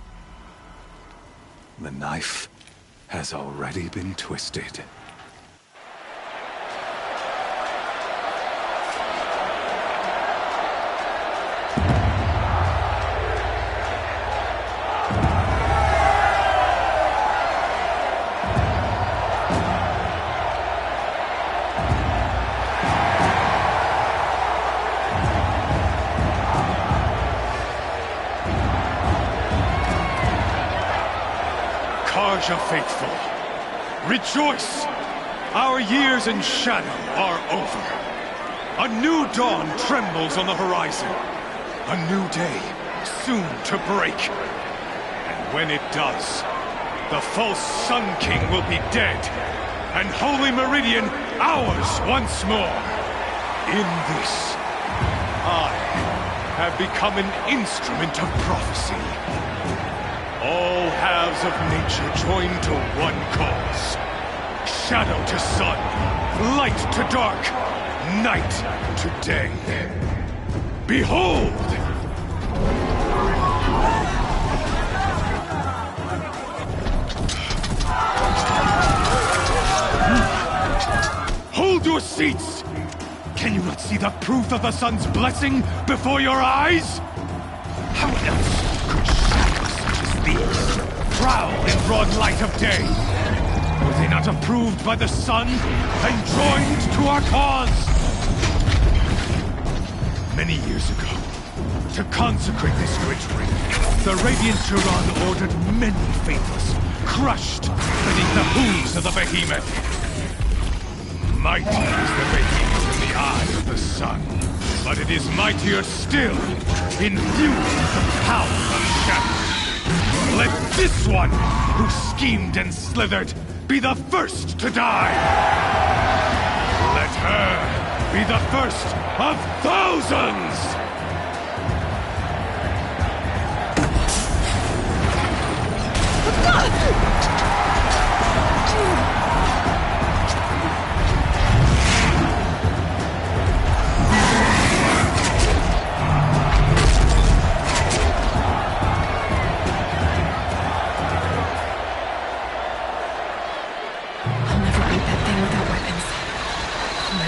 A: The knife has already been twisted. Karja faithful, rejoice! Our years in shadow are over. A new dawn trembles on the horizon. A new day soon to break. And when it does, the false Sun King will be dead, and Holy Meridian ours once more. In this, I have become an instrument of prophecy. All halves of nature join to one cause. Shadow to sun, light to dark, night to day. Behold!
E: seats! Can you not see the proof of the sun's blessing before your eyes? How else could shadows such as these prowl in broad light of day? Were they not approved by the sun and joined to our cause? Many years ago, to consecrate this great ring, the Radiant Turan ordered many faithless, crushed beneath the hooves of the behemoth. Mighty is the behemoth in the eye of the sun, but it is mightier still, infused with the power of shadow. Let this one, who schemed and slithered, be the first to die! Let her be the first of thousands!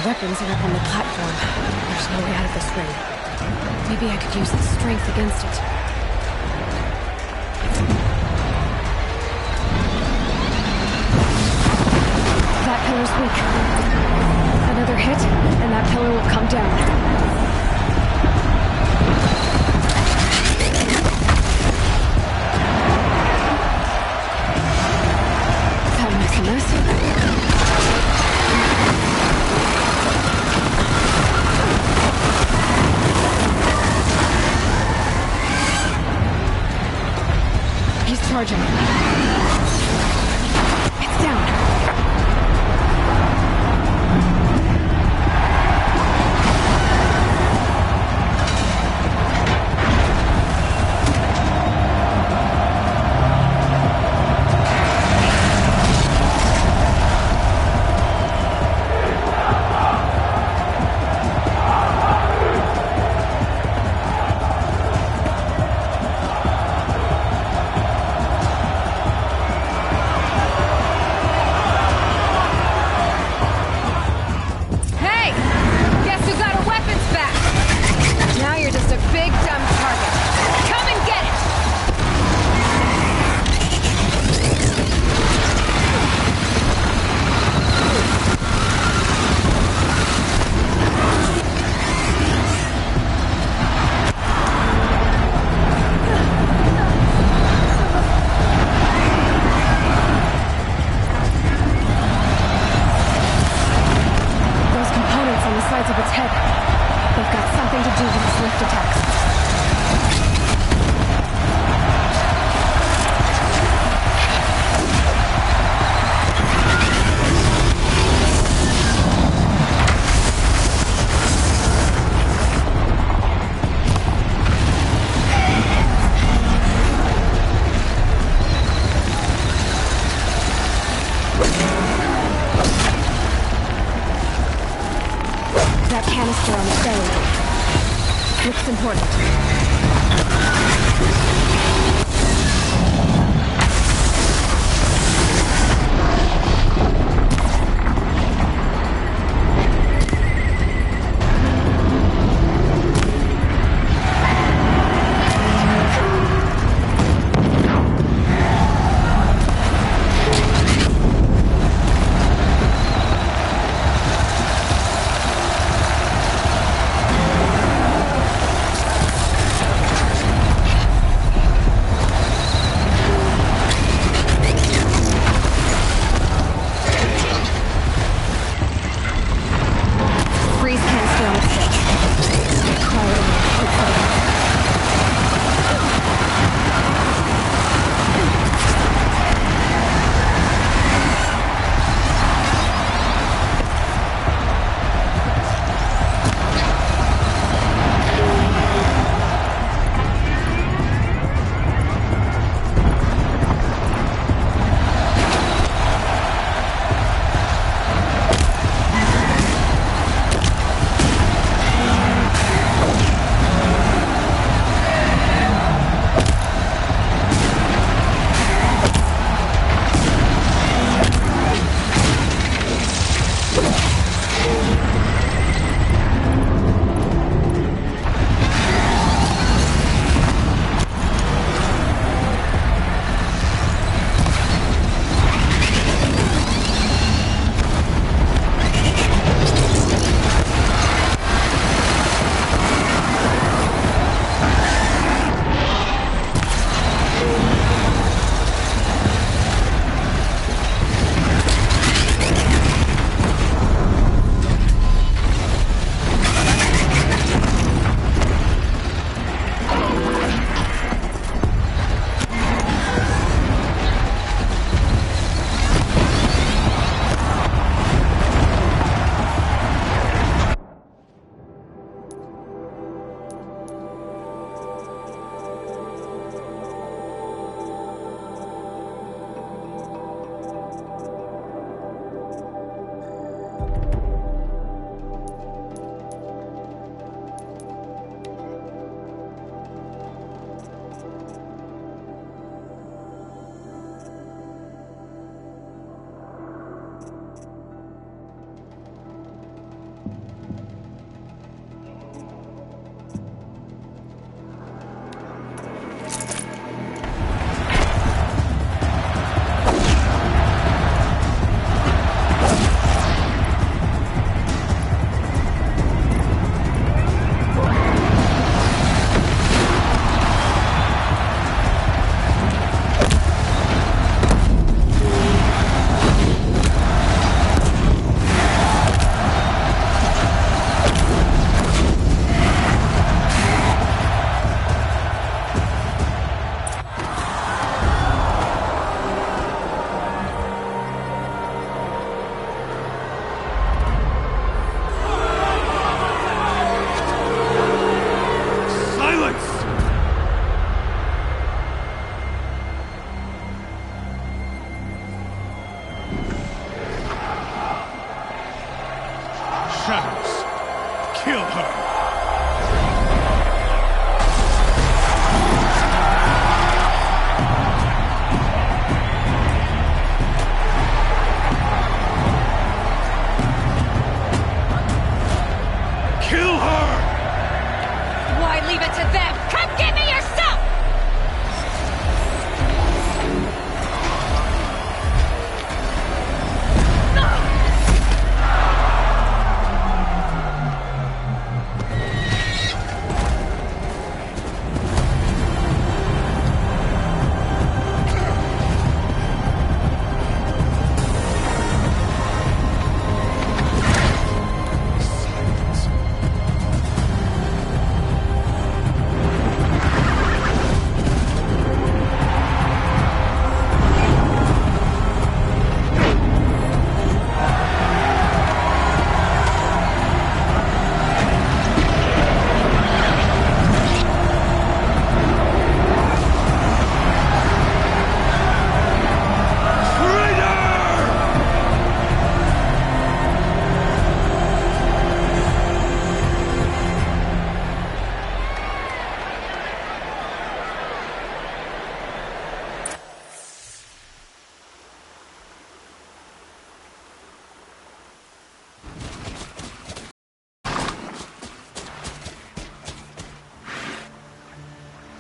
C: Weapons are up on the platform. There's no way out of this ring. Maybe I could use its strength against it. That pillar's weak. Another hit, and that pillar will come down. That makes a mess. Charging. It's down. Looks important.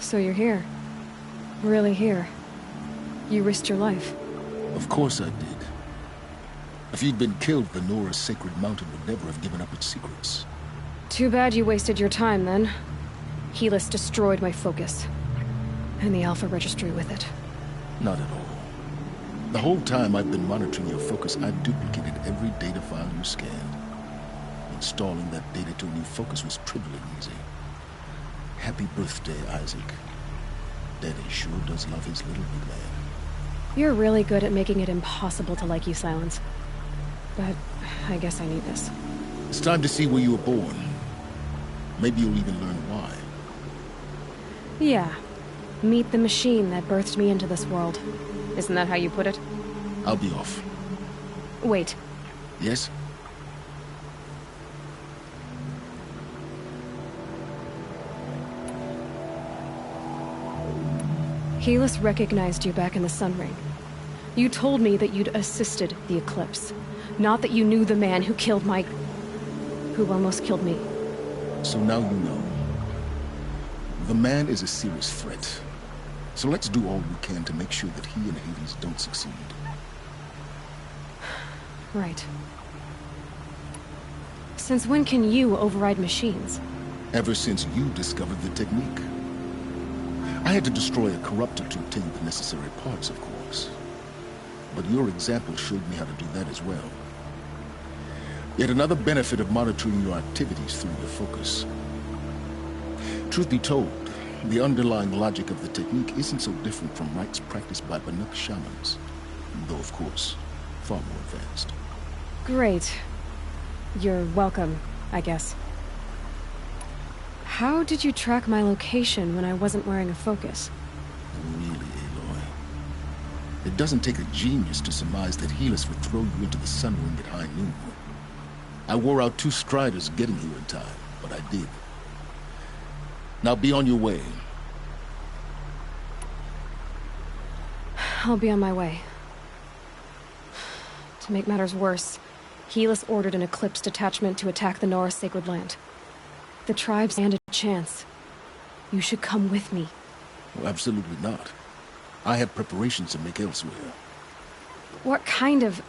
C: So you're here. Really here. You risked your life.
O: Of course I did. If you'd been killed, the Nora's sacred mountain would never have given up its secrets.
C: Too bad you wasted your time, then. Helis destroyed my focus. And the Alpha Registry with it.
O: Not at all. The whole time I've been monitoring your focus, I've duplicated every data file you scanned. Installing that data to a new focus was trivial and easy. Happy birthday, Isaac. Daddy sure does love his little big man.
C: You're really good at making it impossible to like you, Silence. But I guess I need this.
O: It's time to see where you were born. Maybe you'll even learn why.
C: Yeah. Meet the machine that birthed me into this world. Isn't that how you put it?
O: I'll be off.
C: Wait.
O: Yes?
C: Helis recognized you back in the Sun Ring. You told me that you'd assisted the Eclipse. Not that you knew the man who killed who almost killed me.
O: So now you know. The man is a serious threat. So let's do all we can to make sure that he and Hades don't succeed.
C: Right. Since when can you override machines?
O: Ever since you discovered the technique. I had to destroy a corruptor to obtain the necessary parts, of course. But your example showed me how to do that as well. Yet another benefit of monitoring your activities through your focus. Truth be told, the underlying logic of the technique isn't so different from rites practiced by Banuk shamans, though of course, far more advanced.
C: Great. You're welcome, I guess. How did you track my location when I wasn't wearing a focus?
O: Really, Aloy? It doesn't take a genius to surmise that Helis would throw you into the Sun Ring at high noon. I wore out 2 striders getting here in time, but I did. Now be on your way.
C: I'll be on my way. To make matters worse, Helis ordered an Eclipse detachment to attack the Nora Sacred Land. The tribes stand a chance. You should come with me.
O: Well, absolutely not. I have preparations to make elsewhere.
C: What kind of...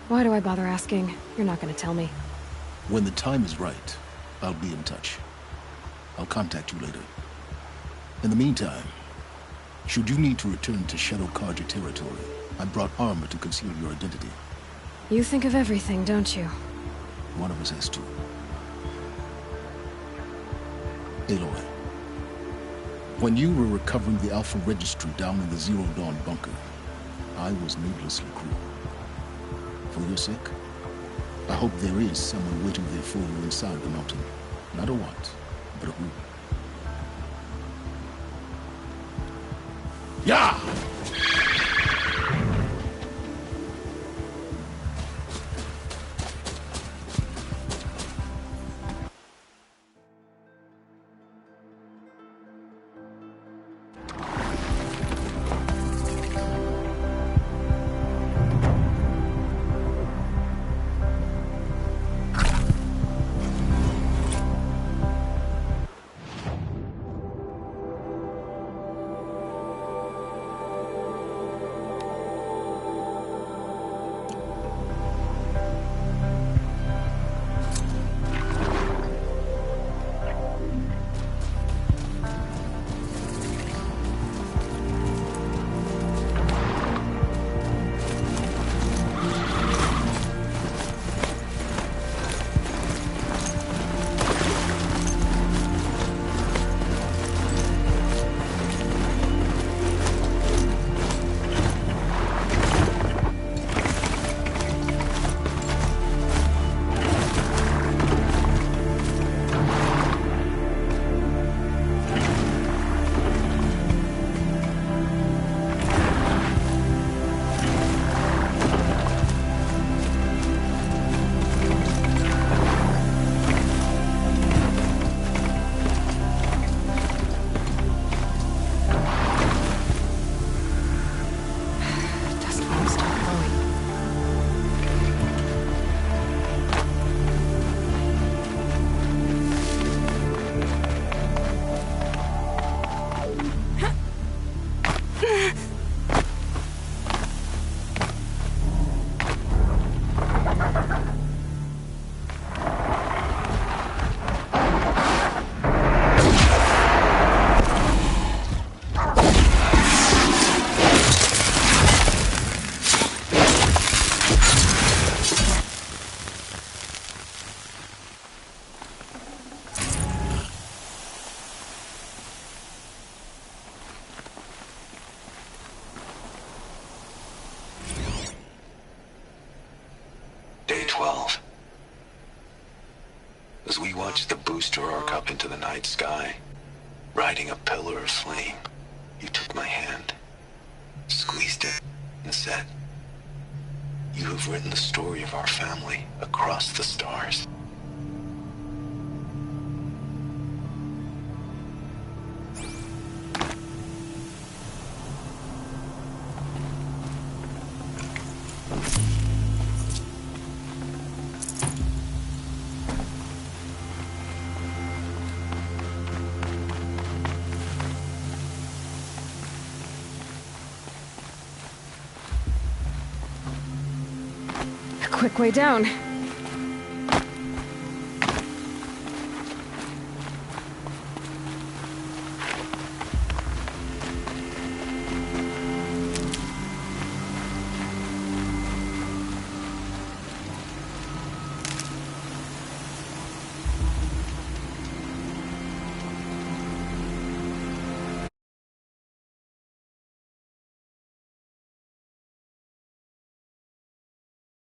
C: Why do I bother asking? You're not gonna tell me.
O: When the time is right, I'll be in touch. I'll contact you later. In the meantime, should you need to return to Shadow Carja territory, I brought armor to conceal your identity.
C: You think of everything, don't you?
O: One of us has to. Aloy, when you were recovering the Alpha Registry down in the Zero Dawn bunker, I was needlessly cruel. For your sake, I hope there is someone waiting there for you inside the mountain. Not a what, but a who. Yeah!
B: 12. As we watched the booster arc up into the night sky, riding a pillar of flame, you took my hand, squeezed it, and said, "You have written the story of our family across the stars."
C: A quick way down.